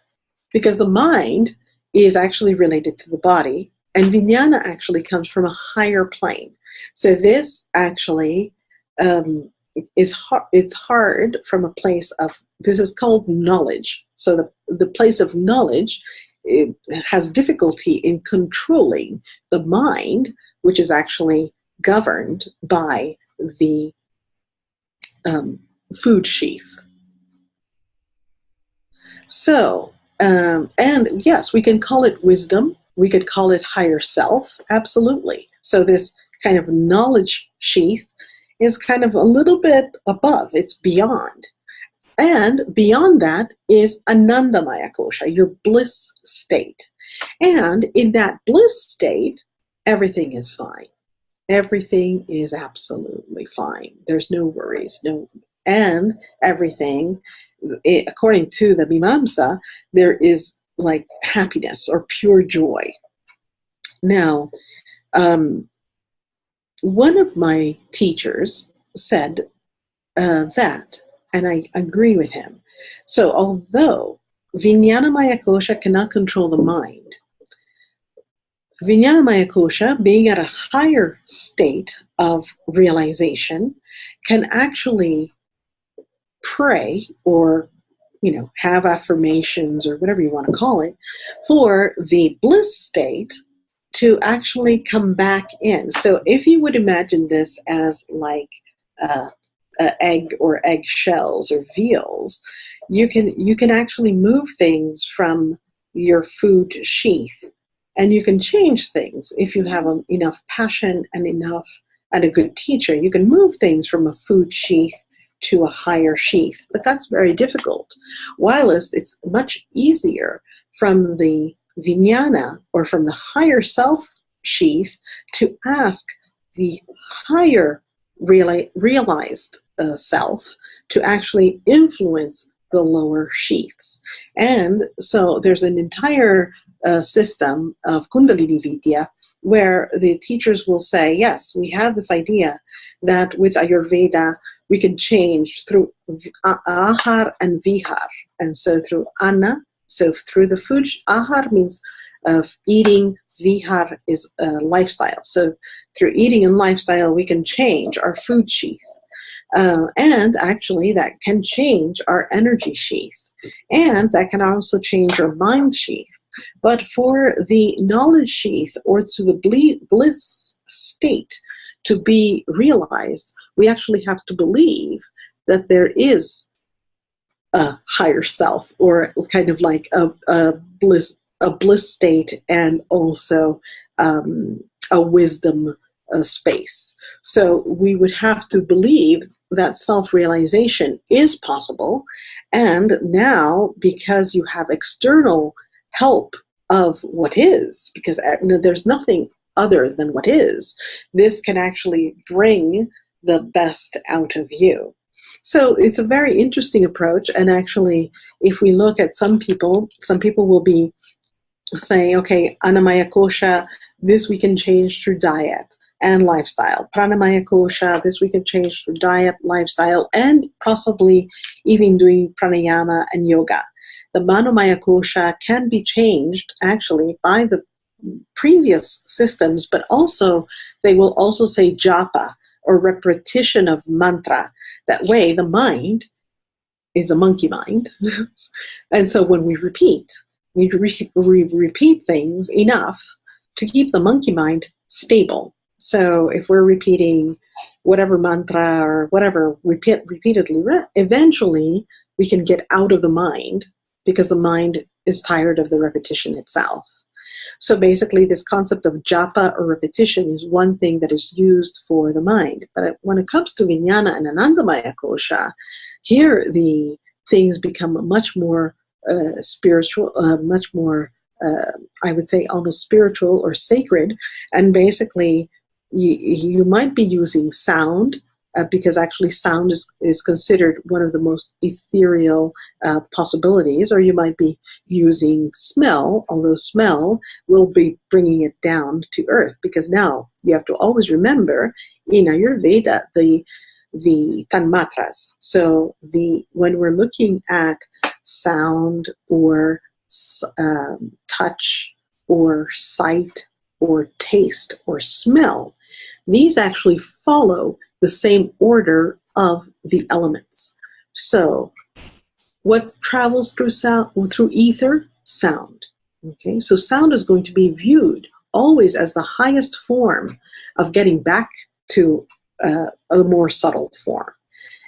Because the mind is actually related to the body, and Vijnana actually comes from a higher plane. So this actually it's hard from a place of, this is called knowledge. So the place of knowledge, it has difficulty in controlling the mind, which is actually governed by the food sheath. So, and yes, we can call it wisdom. We could call it higher self. Absolutely. So this kind of knowledge sheath is kind of a little bit above. It's beyond. And beyond that is Anandamaya Kosha, your bliss state. And in that bliss state, everything is fine. Everything is absolutely fine. There's no worries, and everything, according to the Mimamsa, there is like happiness or pure joy. Now, one of my teachers said that, and I agree with him. So although Vijnanamaya Kosha cannot control the mind, Vijnanamaya Kosha, being at a higher state of realization, can actually pray or, have affirmations or whatever you want to call it, for the bliss state to actually come back in. So if you would imagine this as like egg or egg shells or veals, you can actually move things from your food sheath, and you can change things if you have enough passion and a good teacher. You can move things from a food sheath to a higher sheath, but that's very difficult. Whilst it's much easier from the Vijnana or from the higher self sheath to ask the higher realized self to actually influence the lower sheaths. And so there's an entire system of Kundalini Vidya where the teachers will say, yes, we have this idea that with Ayurveda, we can change through ahar and vihar. And so through anna, so through the food, ahar means of eating, vihar is lifestyle. So through eating and lifestyle, we can change our food sheath. And actually, that can change our energy sheath. And that can also change our mind sheath. But for the knowledge sheath or to the bliss state to be realized, we actually have to believe that there is a higher self, or kind of like a bliss state, and also a wisdom space. So we would have to believe that self-realization is possible. And now, because you have external help of what is, because there's nothing other than what is, this can actually bring the best out of you. So it's a very interesting approach. And actually, if we look at some people will be saying, okay, Annamaya Kosha, this we can change through diet and lifestyle. Pranamaya Kosha, this we can change through diet, lifestyle, and possibly even doing pranayama and yoga. The Manomaya Kosha can be changed actually by the previous systems, but also they will also say japa, or repetition of mantra. That way the mind is a monkey mind. And so when we repeat, we repeat things enough to keep the monkey mind stable. So if we're repeating whatever mantra or whatever repeatedly, eventually we can get out of the mind, because the mind is tired of the repetition itself. So basically, this concept of japa, or repetition, is one thing that is used for the mind. But when it comes to Vijnana and Anandamaya Kosha, here the things become much more spiritual, much more, I would say, almost spiritual or sacred. And basically, you might be using sound, because actually sound is considered one of the most ethereal possibilities, or you might be using smell, although smell will be bringing it down to earth, because now you have to always remember in Ayurveda the tanmatras. So when we're looking at sound or touch or sight or taste or smell, these actually follow the same order of the elements. So what travels through sound, through ether? Sound. Okay, so sound is going to be viewed always as the highest form of getting back to a more subtle form.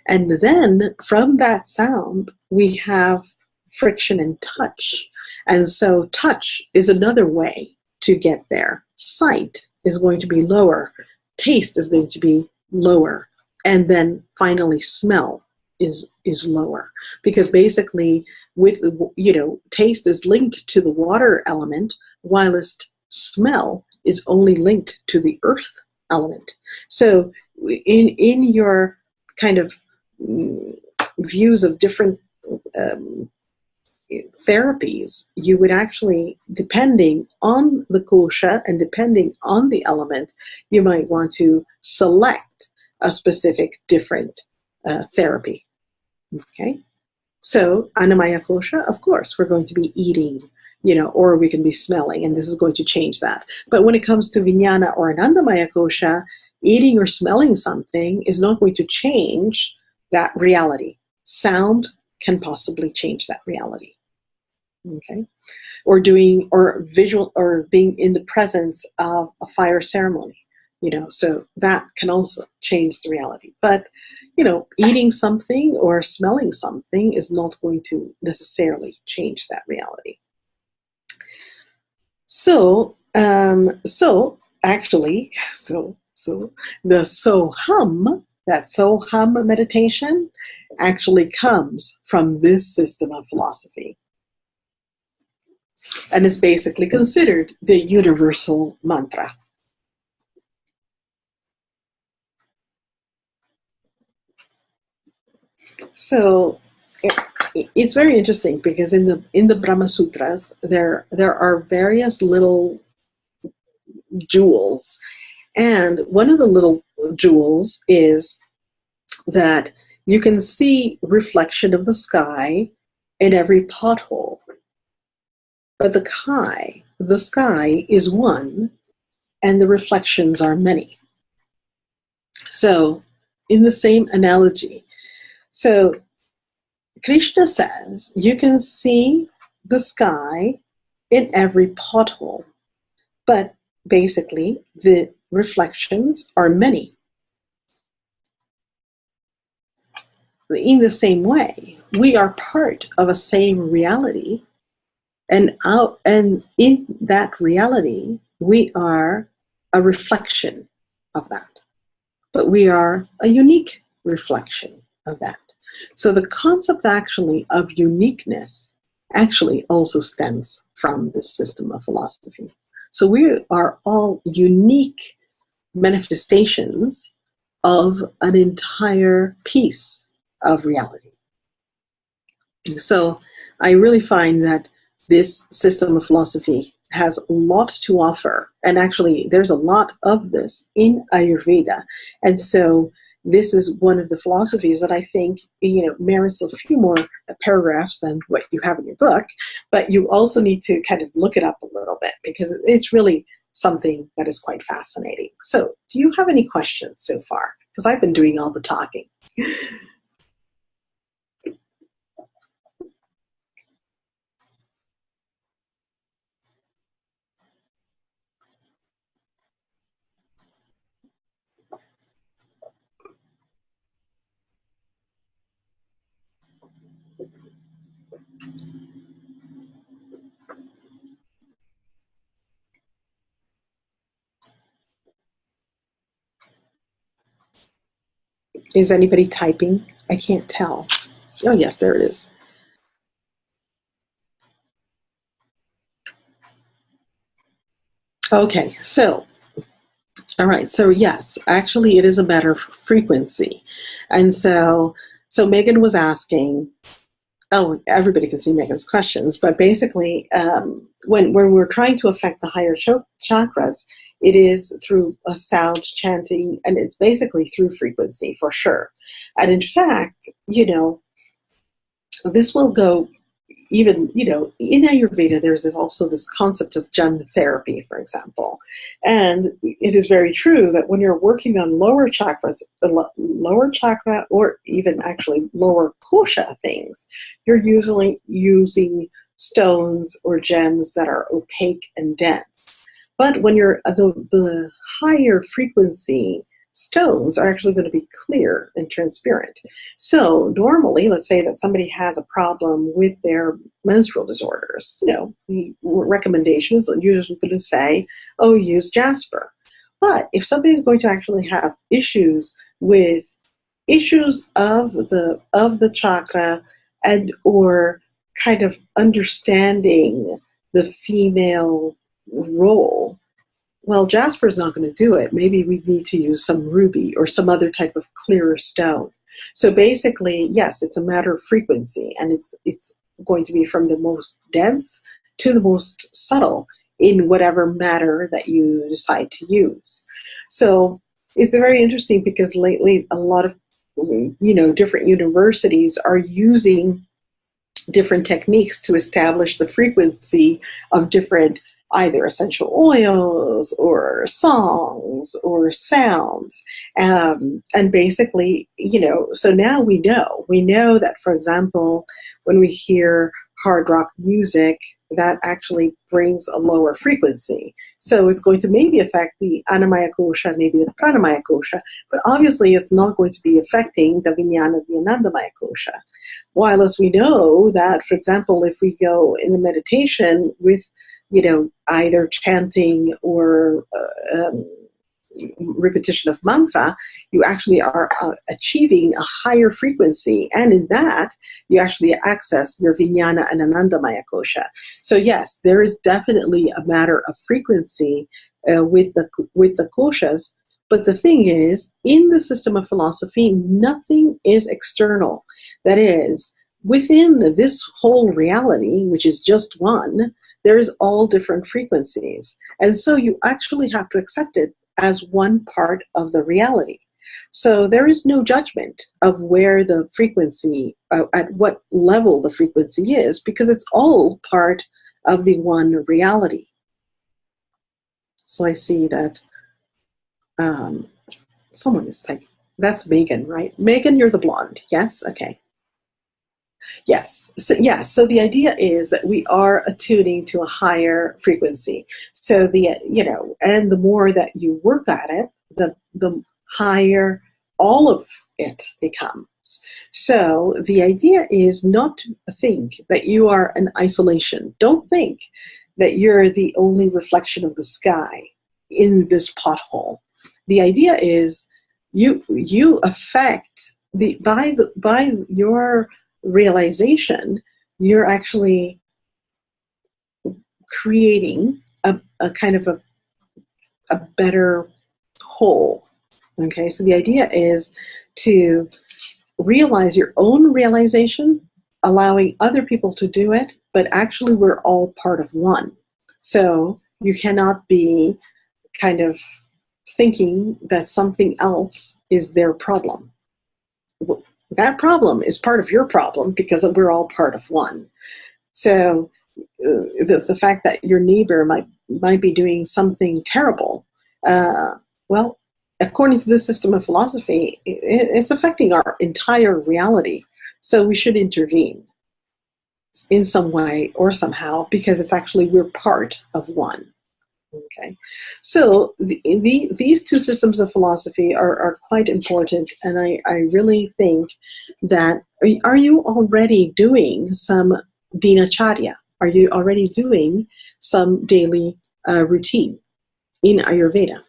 And then from that sound, we have friction and touch. And so touch is another way to get there. Sight is going to be lower. Taste is going to be lower. And then finally smell is lower. Because basically, with taste is linked to the water element, whilst smell is only linked to the earth element. So in your kind of views of different therapies, you would actually, depending on the kosha and depending on the element, you might want to select a specific different therapy. Okay, so Annamaya Kosha, of course, we're going to be eating, or we can be smelling, and this is going to change that. But when it comes to Vijnana or Anandamaya Kosha, eating or smelling something is not going to change that reality. Sound can possibly change that reality. Okay, or visual, or being in the presence of a fire ceremony, so that can also change the reality. But eating something or smelling something is not going to necessarily change that reality. So actually, the Soham, that Soham meditation, actually comes from this system of philosophy. And it's basically considered the universal mantra. So it's very interesting, because in the Brahma Sutras there are various little jewels, and one of the little jewels is that you can see reflection of the sky in every pothole. But the sky is one, and the reflections are many. So, in the same analogy, so Krishna says you can see the sky in every pothole, but basically the reflections are many. In the same way, we are part of a same reality, and in that reality, we are a reflection of that. But we are a unique reflection of that. So the concept actually of uniqueness actually also stems from this system of philosophy. So we are all unique manifestations of an entire piece of reality. So I really find that this system of philosophy has a lot to offer. And actually, there's a lot of this in Ayurveda. And so this is one of the philosophies that I think, merits a few more paragraphs than what you have in your book. But you also need to kind of look it up a little bit because it's really something that is quite fascinating. So do you have any questions so far? Because I've been doing all the talking. Is anybody typing? I can't tell. Oh, yes, there it is. Okay, so, all right, so yes, actually it is a matter of frequency. And so Megan was asking, oh, everybody can see Megan's questions, but basically when we're trying to affect the higher chakras, it is through a sound chanting, and it's basically through frequency for sure. And in fact, this will go even, in Ayurveda, there's also this concept of gem therapy, for example. And it is very true that when you're working on lower chakras, lower chakra, or even actually lower kosha things, you're usually using stones or gems that are opaque and dense. But when you're the higher frequency stones are actually going to be clear and transparent. So normally, let's say that somebody has a problem with their menstrual disorders, the recommendations are usually going to say, oh, use jasper. But if somebody's going to actually have issues with issues of the chakra and or kind of understanding the female role, well, jasper is not going to do it. Maybe we need to use some ruby or some other type of clearer stone. So basically, yes, it's a matter of frequency, and it's going to be from the most dense to the most subtle in whatever matter that you decide to use. So it's very interesting because lately a lot of different universities are using different techniques to establish the frequency of different either essential oils or songs or sounds. And basically, so now we know that, for example, when we hear hard rock music, that actually brings a lower frequency. So it's going to maybe affect the Annamaya Kosha, maybe the Pranamaya Kosha, but obviously it's not going to be affecting the Vijnana, the Anandamaya Kosha. While as we know that, for example, if we go in a meditation with either chanting or repetition of mantra, you actually are achieving a higher frequency, and in that you actually access your Vijnana and Anandamaya Kosha. So yes, there is definitely a matter of frequency with the koshas. But the thing is, in the system of philosophy, nothing is external. That is, within this whole reality, which is just one, there's all different frequencies. And so you actually have to accept it as one part of the reality. So there is no judgment of where the frequency, at what level the frequency is, because it's all part of the one reality. So I see that someone is like, that's Megan, right? Megan, you're the blonde. Yes? Okay. Yes. So the idea is that we are attuning to a higher frequency. So and the more that you work at it, the higher all of it becomes. So the idea is not to think that you are an isolation. Don't think that you're the only reflection of the sky in this pothole. The idea is you affect by your realization, you're actually creating a kind of a better whole. Okay, so the idea is to realize your own realization, allowing other people to do it, but actually we're all part of one. So you cannot be kind of thinking that something else is their problem. That problem is part of your problem because we're all part of one. So the fact that your neighbor might be doing something terrible, well, according to this system of philosophy, it's affecting our entire reality. So we should intervene in some way or somehow because it's actually we're part of one. Okay, so these two systems of philosophy are quite important, and I really think that are you already doing some dinacharya? Are you already doing some daily routine in Ayurveda?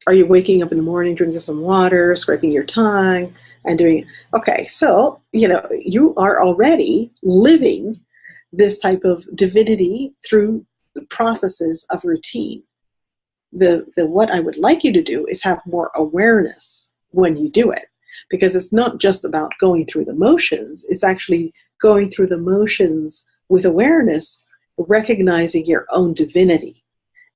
Are you waking up in the morning, drinking some water, scraping your tongue, and doing? Okay, so you are already living this type of divinity through the processes of routine. The what I would like you to do is have more awareness when you do it, because it's not just about going through the motions, it's actually going through the motions with awareness, recognizing your own divinity.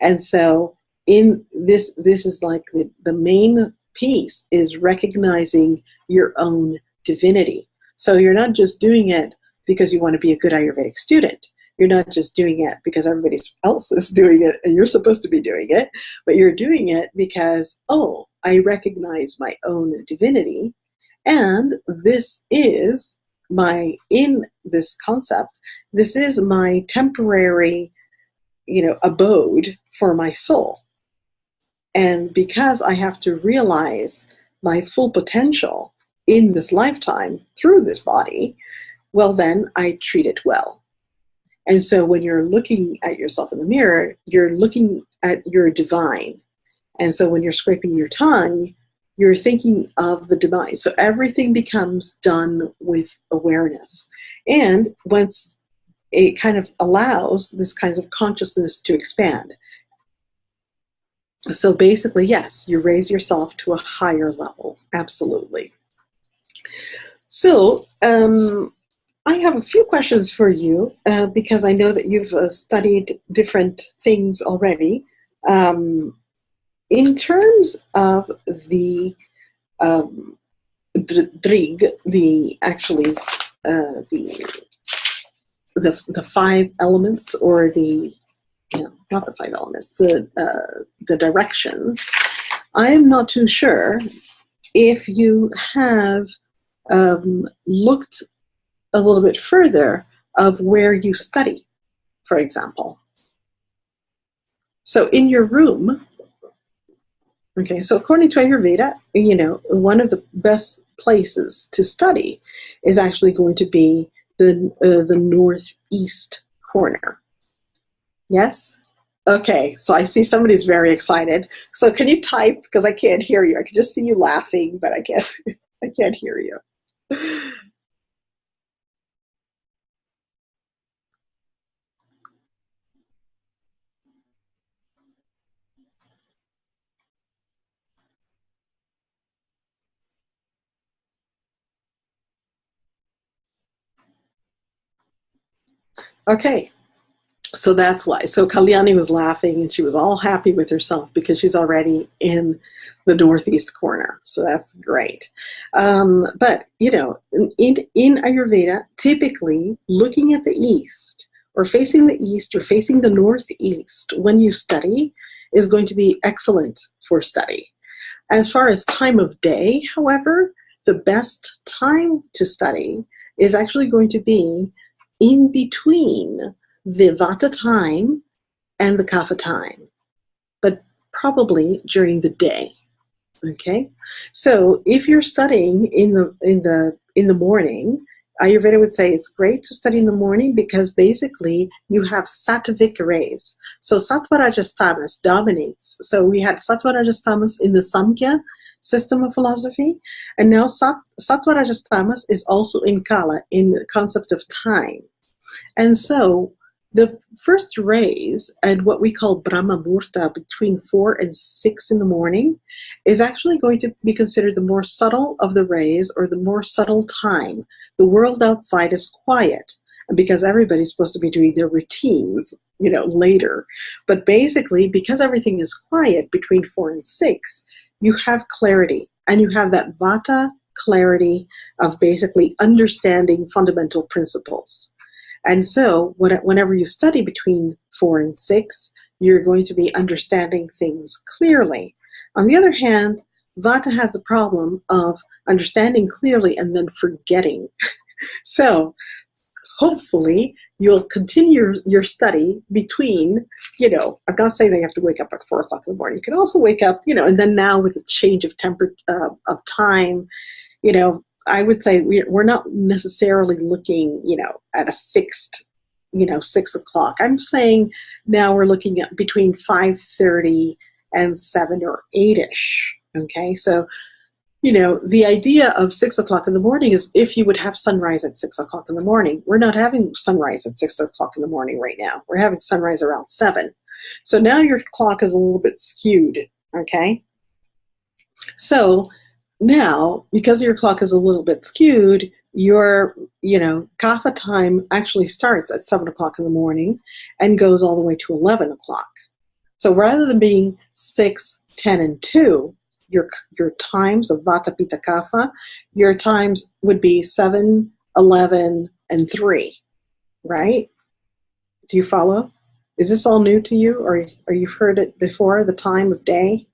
And so in this is like the main piece is recognizing your own divinity. So you're not just doing it because you want to be a good Ayurvedic student. You're not just doing it because everybody else is doing it and you're supposed to be doing it, but you're doing it because, oh, I recognize my own divinity, and this is in this concept, this is my temporary, abode for my soul. And because I have to realize my full potential in this lifetime through this body, well, then I treat it well. And so when you're looking at yourself in the mirror, you're looking at your divine. And so when you're scraping your tongue, you're thinking of the divine. So everything becomes done with awareness. And once it kind of allows this kind of consciousness to expand. So basically, yes, you raise yourself to a higher level. Absolutely. So I have a few questions for you because I know that you've studied different things already. In terms of the drig, the five elements, or not the five elements, the directions. I'm not too sure if you have looked a little bit further of where you study, for example. So in your room, okay, so according to Ayurveda, one of the best places to study is actually going to be the northeast corner. Yes? Okay, so I see somebody's very excited. So can you type? Because I can't hear you. I can just see you laughing, but I can't hear you. Okay, So that's why. So Kalyani was laughing and she was all happy with herself because she's already in the northeast corner. So that's great. But, you know, in Ayurveda, typically looking at the east or facing the east or facing the northeast when you study is going to be excellent for study. As far as time of day, however, the best time to study is actually going to be in between the Vata time and the Kapha time, but probably during the day. Okay, so if you're studying in the morning, Ayurveda would say it's great to study in the morning because basically you have sattvic rays. So sattva rajas tamas dominates. So we had sattva rajas tamas in the Samkhya system of philosophy, and now sattva rajas tamas is also in Kala, in the concept of time. And so the first rays and what we call Brahma Murta between 4 and 6 in the morning is actually going to be considered the more subtle of the rays or the more subtle time. The world outside is quiet because everybody's supposed to be doing their routines, you know, later. But basically, because everything is quiet between 4 and 6, you have clarity and you have that Vata clarity of basically understanding fundamental principles. And so whenever you study between 4 and 6, you're going to be understanding things clearly. On the other hand, Vata has the problem of understanding clearly and then forgetting. So hopefully you'll continue your study between, you know, I'm not saying that you have to wake up at 4 o'clock in the morning. You can also wake up, you know, and then now with a change of of time, you know, I would say we're not necessarily looking, you know, at a fixed, you know, 6 o'clock. I'm saying now we're looking at between 5:30 and 7 or 8-ish. Okay, so, you know, the idea of 6 o'clock in the morning is if you would have sunrise at 6 o'clock in the morning. We're not having sunrise at 6 o'clock in the morning right now. We're having sunrise around 7. So now your clock is a little bit skewed. Okay, so now, because your clock is a little bit skewed, your, you know, Kapha time actually starts at 7 o'clock in the morning and goes all the way to 11 o'clock. So rather than being 6, 10, and 2, your times of Vata, Pitta, Kapha, your times would be 7, 11, and 3, right? Do you follow? Is this all new to you, or you've heard it before, the time of day?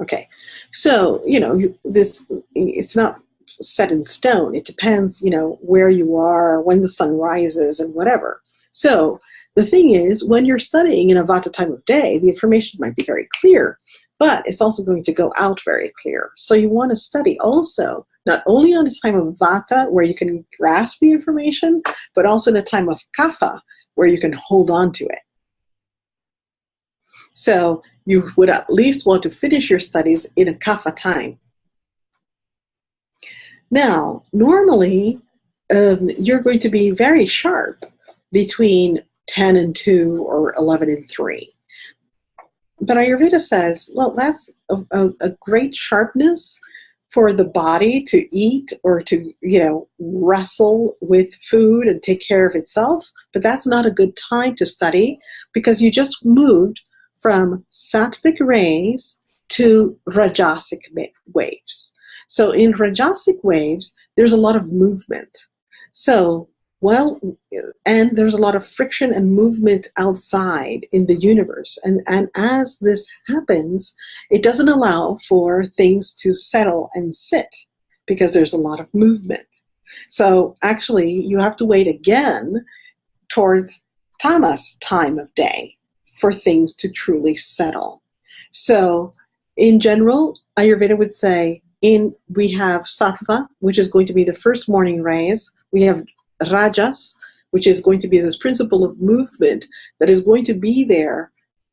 Okay, so, you know, it's not set in stone. It depends, you know, where you are, when the sun rises, and whatever. So the thing is, when you're studying in a Vata time of day, the information might be very clear, but it's also going to go out very clear. So you want to study also, not only on a time of Vata, where you can grasp the information, but also in a time of Kapha, where you can hold on to it. So you would at least want to finish your studies in a Kapha time. Now, normally, you're going to be very sharp between 10 and 2 or 11 and 3. But Ayurveda says, well, that's a great sharpness for the body to eat or to, you know, wrestle with food and take care of itself. But that's not a good time to study because you just moved from sattvic rays to rajasic waves. So in rajasic waves, there's a lot of movement. So, well, and there's a lot of friction and movement outside in the universe. And as this happens, it doesn't allow for things to settle and sit because there's a lot of movement. So actually, you have to wait again towards tamas time of day for things to truly settle. So in general, Ayurveda would say we have sattva, which is going to be the first morning rays. We have rajas, which is going to be this principle of movement that is going to be there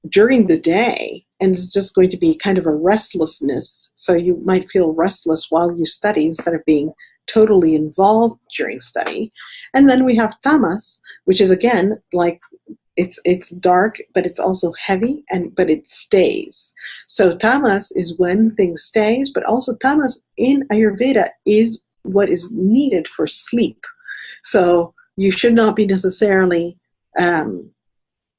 during the day, and it's just going to be kind of a restlessness. So you might feel restless while you study instead of being totally involved during study. And then we have tamas, which is again like it's dark, but it's also heavy, but it stays. So tamas is when things stays, but also tamas in Ayurveda is what is needed for sleep. So you should not be necessarily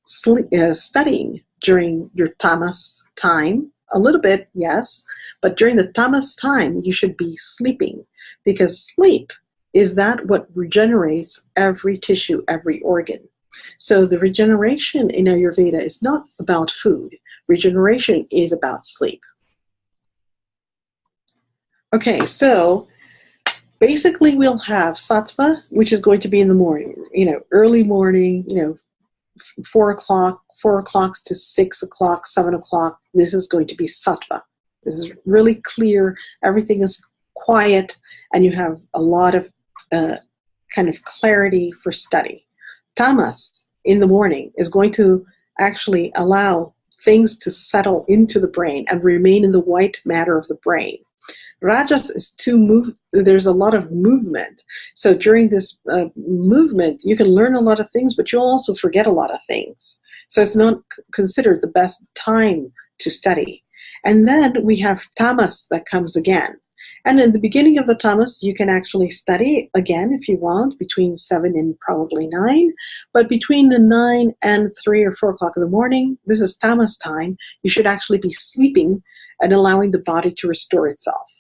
studying during your tamas time. A little bit, yes, but during the tamas time, you should be sleeping, because sleep is that what regenerates every tissue, every organ. So the regeneration in Ayurveda is not about food. Regeneration is about sleep. Okay, so basically we'll have sattva, which is going to be in the morning, early morning, 4 o'clock, 4 o'clock to 6 o'clock, 7 o'clock. This is going to be sattva. This is really clear. Everything is quiet, and you have a lot of kind of clarity for study. Tamas in the morning is going to actually allow things to settle into the brain and remain in the white matter of the brain. Rajas is there's a lot of movement. So during this movement, you can learn a lot of things, but you'll also forget a lot of things. So it's not considered the best time to study. And then we have tamas that comes again. And in the beginning of the tamas, you can actually study again if you want, between 7 and probably 9. But between the 9 and 3 or 4 o'clock in the morning, this is tamas time. You should actually be sleeping and allowing the body to restore itself.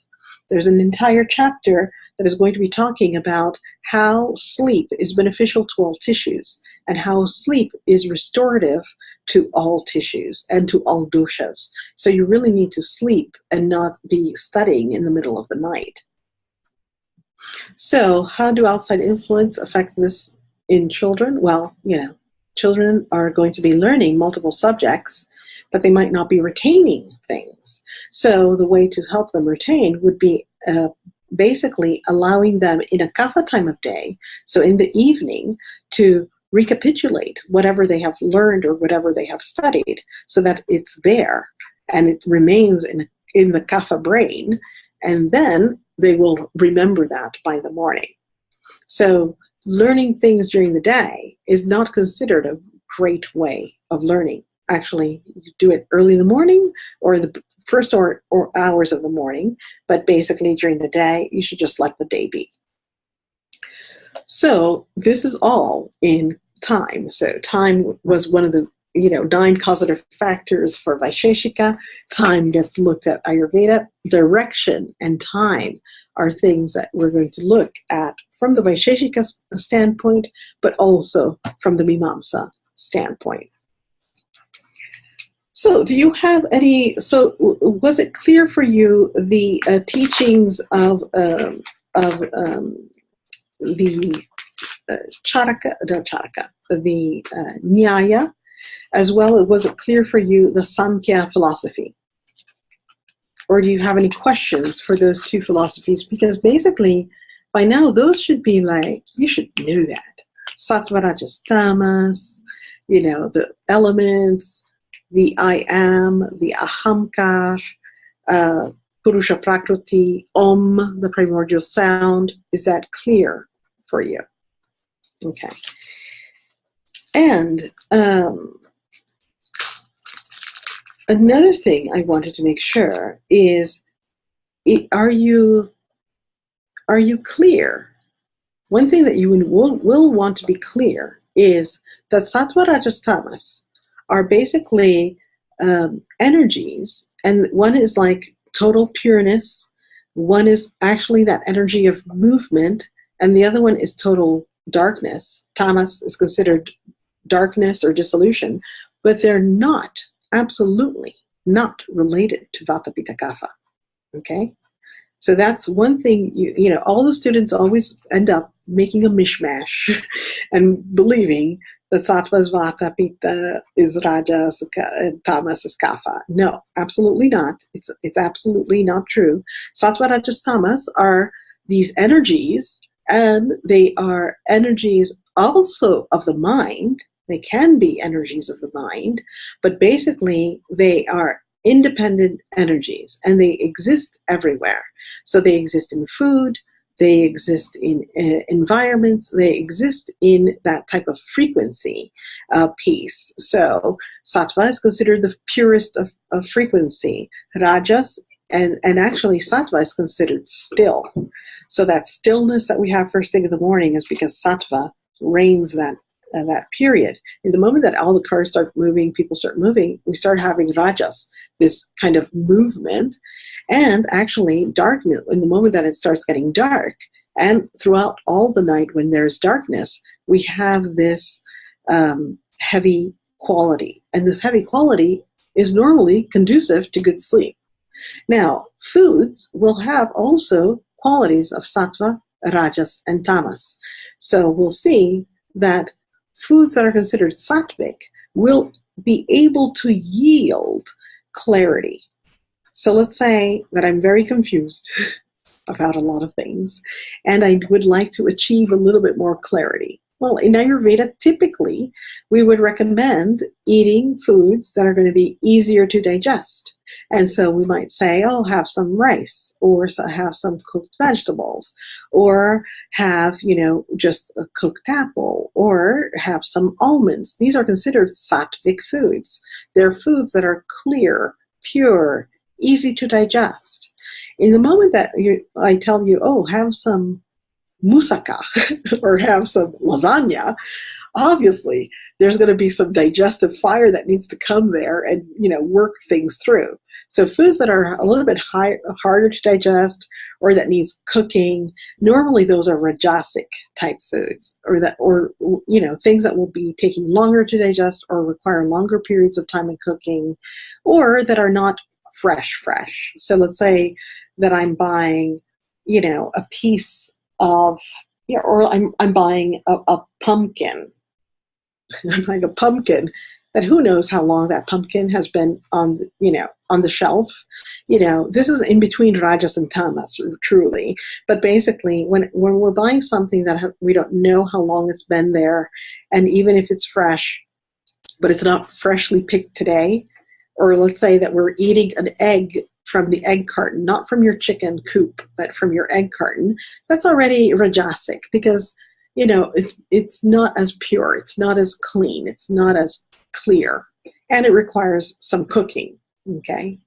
There's an entire chapter that is going to be talking about how sleep is beneficial to all tissues and how sleep is restorative to all tissues and to all doshas. So you really need to sleep and not be studying in the middle of the night. So how do outside influence affect this in children? Well, children are going to be learning multiple subjects, but they might not be retaining things. So the way to help them retain would be basically allowing them in a kapha time of day, so in the evening, to recapitulate whatever they have learned or whatever they have studied, so that it's there and it remains in the kapha brain, and then they will remember that by the morning. So learning things during the day is not considered a great way of learning. Actually, you do it early in the morning or in the first or hours of the morning, but basically during the day, you should just let the day be. So this is all in time. So time was one of the 9 causative factors for Vaisheshika. Time gets looked at Ayurveda. Direction and time are things that we're going to look at from the Vaisheshika standpoint, but also from the Mimamsa standpoint. So was it clear for you the teachings of the the Nyaya, as well as was it clear for you the Samkhya philosophy? Or do you have any questions for those two philosophies? Because basically, by now, those should be you should know that. Sattva, Rajas, Tamas, the elements, the I am, the ahamkar, Purusha Prakriti, Om, the primordial sound. Is that clear for you? Okay. And another thing I wanted to make sure is, are you clear? One thing that you will want to be clear is that Sattva, Rajas, Tamas are basically energies, and one is like total pureness, one is actually that energy of movement, and the other one is total darkness. Tamas is considered darkness or dissolution, but they're not, absolutely not related to Vata, Pitta, Kapha. Okay? So that's one thing, all the students always end up making a mishmash and believing that Sattva is Vata, Pitta is Rajas, and Tamas is Kapha. No, absolutely not. It's absolutely not true. Sattva, Rajas, Tamas are these energies, and they are energies also of the mind. They can be energies of the mind, but basically they are independent energies, and they exist everywhere. So they exist in food, they exist in environments, they exist in that type of frequency piece. So Sattva is considered the purest of frequency. Rajas, and actually Sattva is considered still. So that stillness that we have first thing in the morning is because Sattva reigns that that period. In the moment that all the cars start moving, people start moving, we start having rajas, this kind of movement. And actually darkness, in the moment that it starts getting dark, and throughout all the night when there's darkness, we have this heavy quality. And this heavy quality is normally conducive to good sleep. Now, foods will have also qualities of sattva, rajas, and tamas. So we'll see that foods that are considered sattvic will be able to yield clarity. So let's say that I'm very confused about a lot of things, and I would like to achieve a little bit more clarity. Well, in Ayurveda, typically, we would recommend eating foods that are going to be easier to digest. And so we might say, oh, have some rice, or have some cooked vegetables, or have, just a cooked apple, or have some almonds. These are considered sattvic foods. They're foods that are clear, pure, easy to digest. In the moment that I tell you, oh, have some moussaka or have some lasagna, obviously there's going to be some digestive fire that needs to come there and work things through. So foods that are a little bit harder to digest or that needs cooking, normally those are rajasic type foods, or things that will be taking longer to digest or require longer periods of time in cooking, or that are not fresh. So let's say that I'm buying a piece of, or I'm buying a pumpkin. I'm buying a pumpkin that who knows how long that pumpkin has been on the shelf. This is in between rajas and tamas, truly. But basically, when we're buying something that we don't know how long it's been there, and even if it's fresh, but it's not freshly picked today, or let's say that we're eating an egg from the egg carton, not from your chicken coop, but from your egg carton, that's already rajasic, because it's not as pure, it's not as clean, it's not as clear, and it requires some cooking. Okay,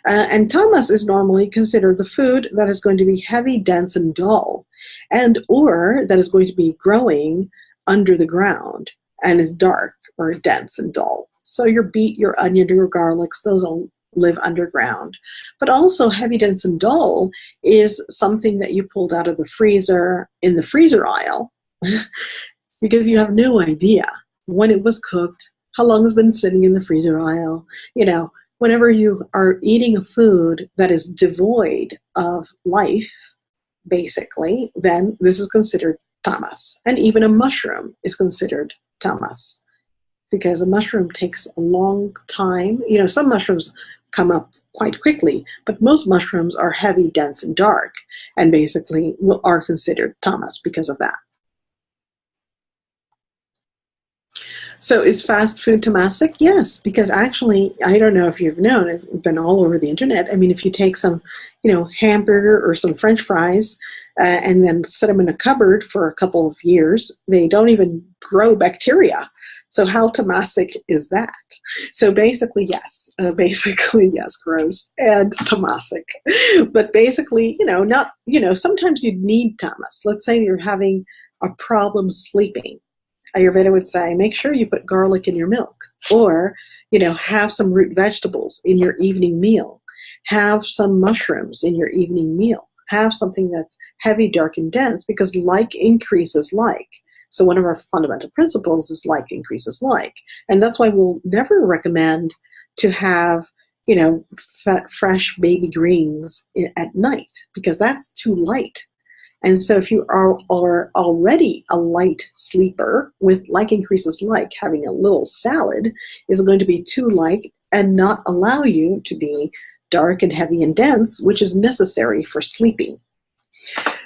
and tamas is normally considered the food that is going to be heavy, dense, and dull, and or that is going to be growing under the ground and is dark or dense and dull. So your beet, your onion, your garlics, those all live underground. But also heavy, dense, and dull is something that you pulled out of the freezer in the freezer aisle because you have no idea when it was cooked, how long it's been sitting in the freezer aisle. Whenever you are eating a food that is devoid of life, basically, then this is considered tamas. And even a mushroom is considered tamas, because a mushroom takes a long time. Some mushrooms come up quite quickly, but most mushrooms are heavy, dense, and dark, and basically are considered tamas because of that. So is fast food tamasic? Yes, because actually, I don't know if you've known, it's been all over the internet. I mean, if you take some, hamburger or some French fries and then set them in a cupboard for a couple of years, they don't even grow bacteria. So how tamasic is that? So basically, yes. Gross and tamasic. But basically, sometimes you need tamas. Let's say you're having a problem sleeping. Ayurveda would say, make sure you put garlic in your milk, or, have some root vegetables in your evening meal. Have some mushrooms in your evening meal. Have something that's heavy, dark, and dense, because like increases like. So one of our fundamental principles is like increases like. And that's why we'll never recommend to have, fresh baby greens at night, because that's too light. And so if you are already a light sleeper with like increases like, having a little salad is going to be too light and not allow you to be dark and heavy and dense, which is necessary for sleeping.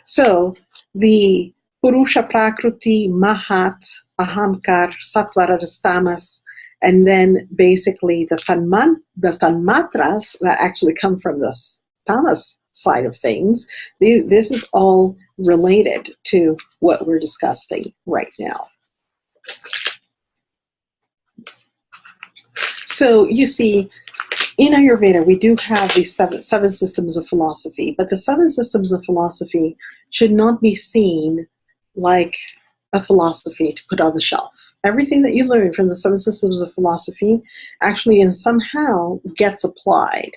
So the Purusha Prakruti, Mahat, Ahamkar, Sattva, Rajas, Tamas, and then basically the tanmatras that actually come from the tamas side of things. This is all related to what we're discussing right now. So you see, in Ayurveda, we do have these seven systems of philosophy, but the seven systems of philosophy should not be seen like of philosophy to put on the shelf. Everything that you learn from the 7 systems of philosophy actually and somehow gets applied.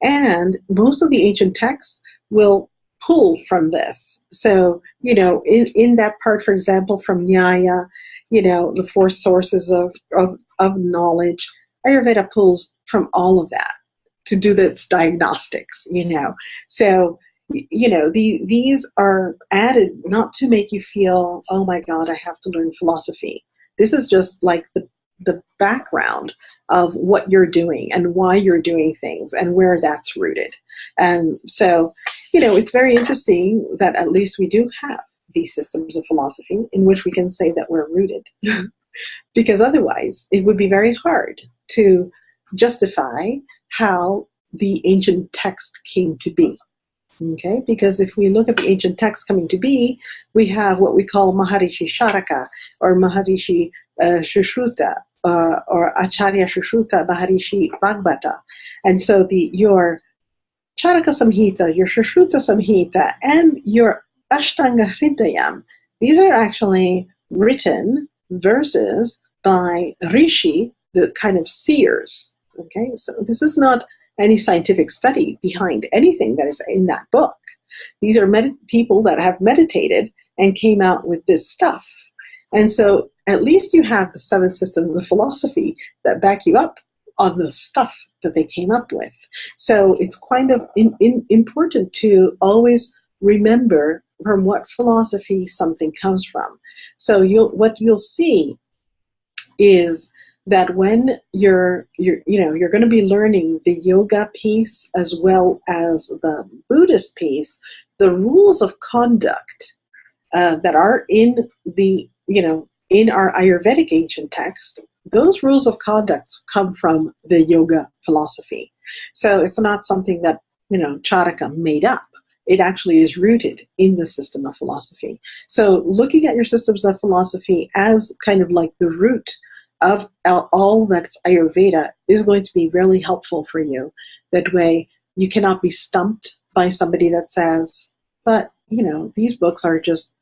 And most of the ancient texts will pull from this. So, in that part, for example, from Nyaya, the 4 sources of knowledge, Ayurveda pulls from all of that to do its diagnostics, So, these are added not to make you feel, oh my God, I have to learn philosophy. This is just like the background of what you're doing and why you're doing things and where that's rooted. And so, it's very interesting that at least we do have these systems of philosophy in which we can say that we're rooted. Because otherwise, it would be very hard to justify how the ancient text came to be. Okay, because if we look at the ancient text coming to be, we have what we call Maharishi Sharaka or Maharishi Shushruta or Acharya Shushruta Maharishi Vagbata. And so your Charaka Samhita, your Shushruta Samhita, and your Ashtanga Hridayam, these are actually written verses by Rishi, the kind of seers. Okay, so this is not any scientific study behind anything that is in that book. These are people that have meditated and came out with this stuff. And so at least you have the 7 systems of philosophy that back you up on the stuff that they came up with. So it's kind of important to always remember from what philosophy something comes from. So what you'll see is that when you're going to be learning the yoga piece as well as the Buddhist piece, the rules of conduct that are in in our Ayurvedic ancient text, those rules of conduct come from the yoga philosophy. So it's not something that Charaka made up. It actually is rooted in the system of philosophy. So looking at your systems of philosophy as kind of like the root of all that's Ayurveda is going to be really helpful for you. That way you cannot be stumped by somebody that says, but, these books are just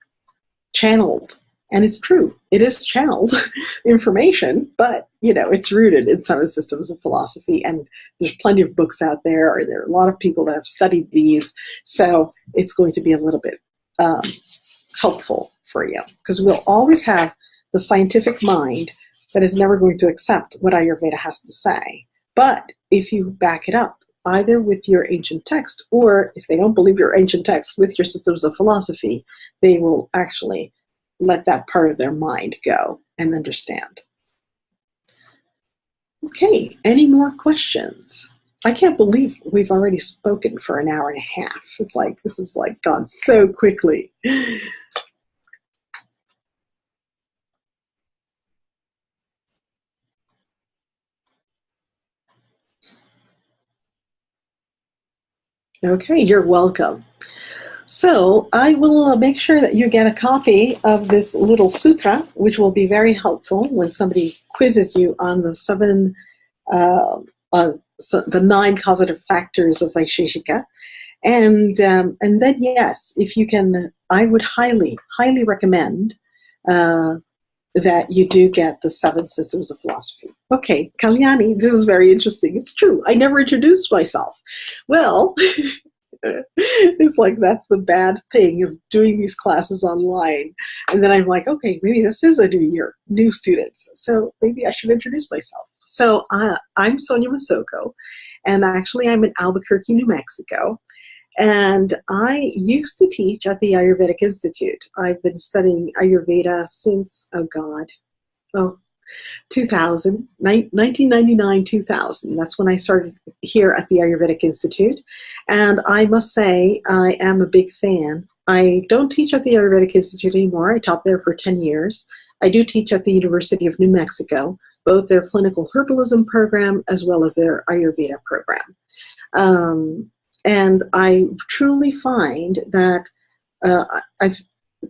channeled. And it's true. It is channeled information, but, it's rooted in some systems of philosophy. And there's plenty of books out there, or there are a lot of people that have studied these. So it's going to be a little bit helpful for you, because we'll always have the scientific mind that is never going to accept what Ayurveda has to say. But if you back it up, either with your ancient text, or if they don't believe your ancient text, with your systems of philosophy, they will actually let that part of their mind go and understand. Okay, any more questions? I can't believe we've already spoken for an hour and a half. It's like, this is like gone so quickly. Okay, you're welcome. So I will make sure that you get a copy of this little sutra, which will be very helpful when somebody quizzes you on the the 9 causative factors of Vaisheshika. And then, yes, if you can, I would highly, highly recommend that you do get the 7 systems of philosophy. Okay, Kalyani, this is very interesting. It's true. I never introduced myself. Well, it's like that's the bad thing of doing these classes online. And then I'm like, okay, maybe this is a new year, new students. So maybe I should introduce myself. So I'm Sonia Masocco, and actually I'm in Albuquerque, New Mexico. And I used to teach at the Ayurvedic Institute. I've been studying Ayurveda since, 2000, 1999, 2000. That's when I started here at the Ayurvedic Institute. And I must say, I am a big fan. I don't teach at the Ayurvedic Institute anymore. I taught there for 10 years. I do teach at the University of New Mexico, both their clinical herbalism program as well as their Ayurveda program. And I truly find that I've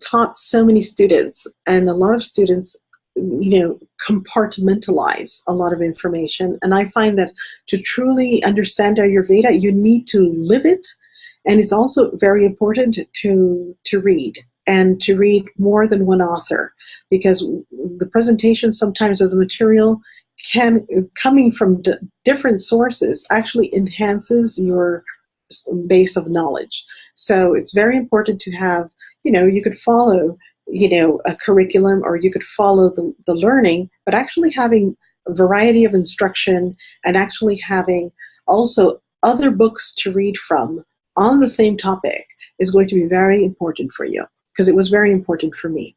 taught so many students, and a lot of students compartmentalize a lot of information. And I find that to truly understand Ayurveda, you need to live it. And it's also very important to read. and to read more than one author, because the presentation sometimes of the material can, coming from different sources, actually enhances your base of knowledge. So it's very important to have, you could follow, a curriculum, or you could follow the learning, but actually having a variety of instruction and actually having also other books to read from on the same topic is going to be very important for you, because it was very important for me.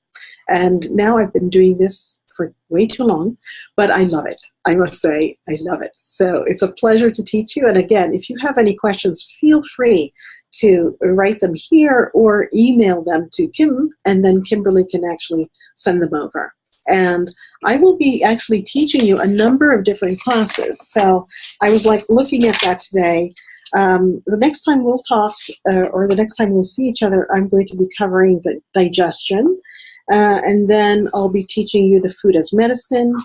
And now I've been doing this for way too long, but I love it. I must say, I love it. So it's a pleasure to teach you. And again, if you have any questions, feel free to write them here or email them to Kim, and then Kimberly can actually send them over. And I will be actually teaching you a number of different classes. So I was looking at that today. The next time we'll talk, or the next time we'll see each other, I'm going to be covering the digestion. And then I'll be teaching you the food as medicine.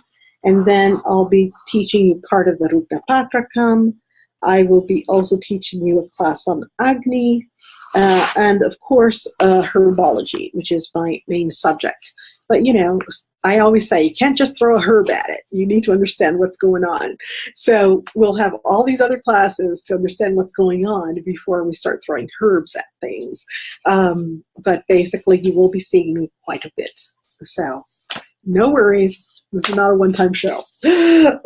And then I'll be teaching you part of the Rupna Pakrakam. I will be also teaching you a class on Agni, and of course, herbology, which is my main subject. But, I always say you can't just throw a herb at it. You need to understand what's going on. So we'll have all these other classes to understand what's going on before we start throwing herbs at things. But basically, you will be seeing me quite a bit. So no worries. This is not a one-time show.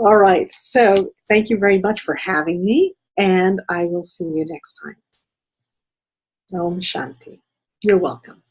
All right. So thank you very much for having me, and I will see you next time. Om Shanti. You're welcome.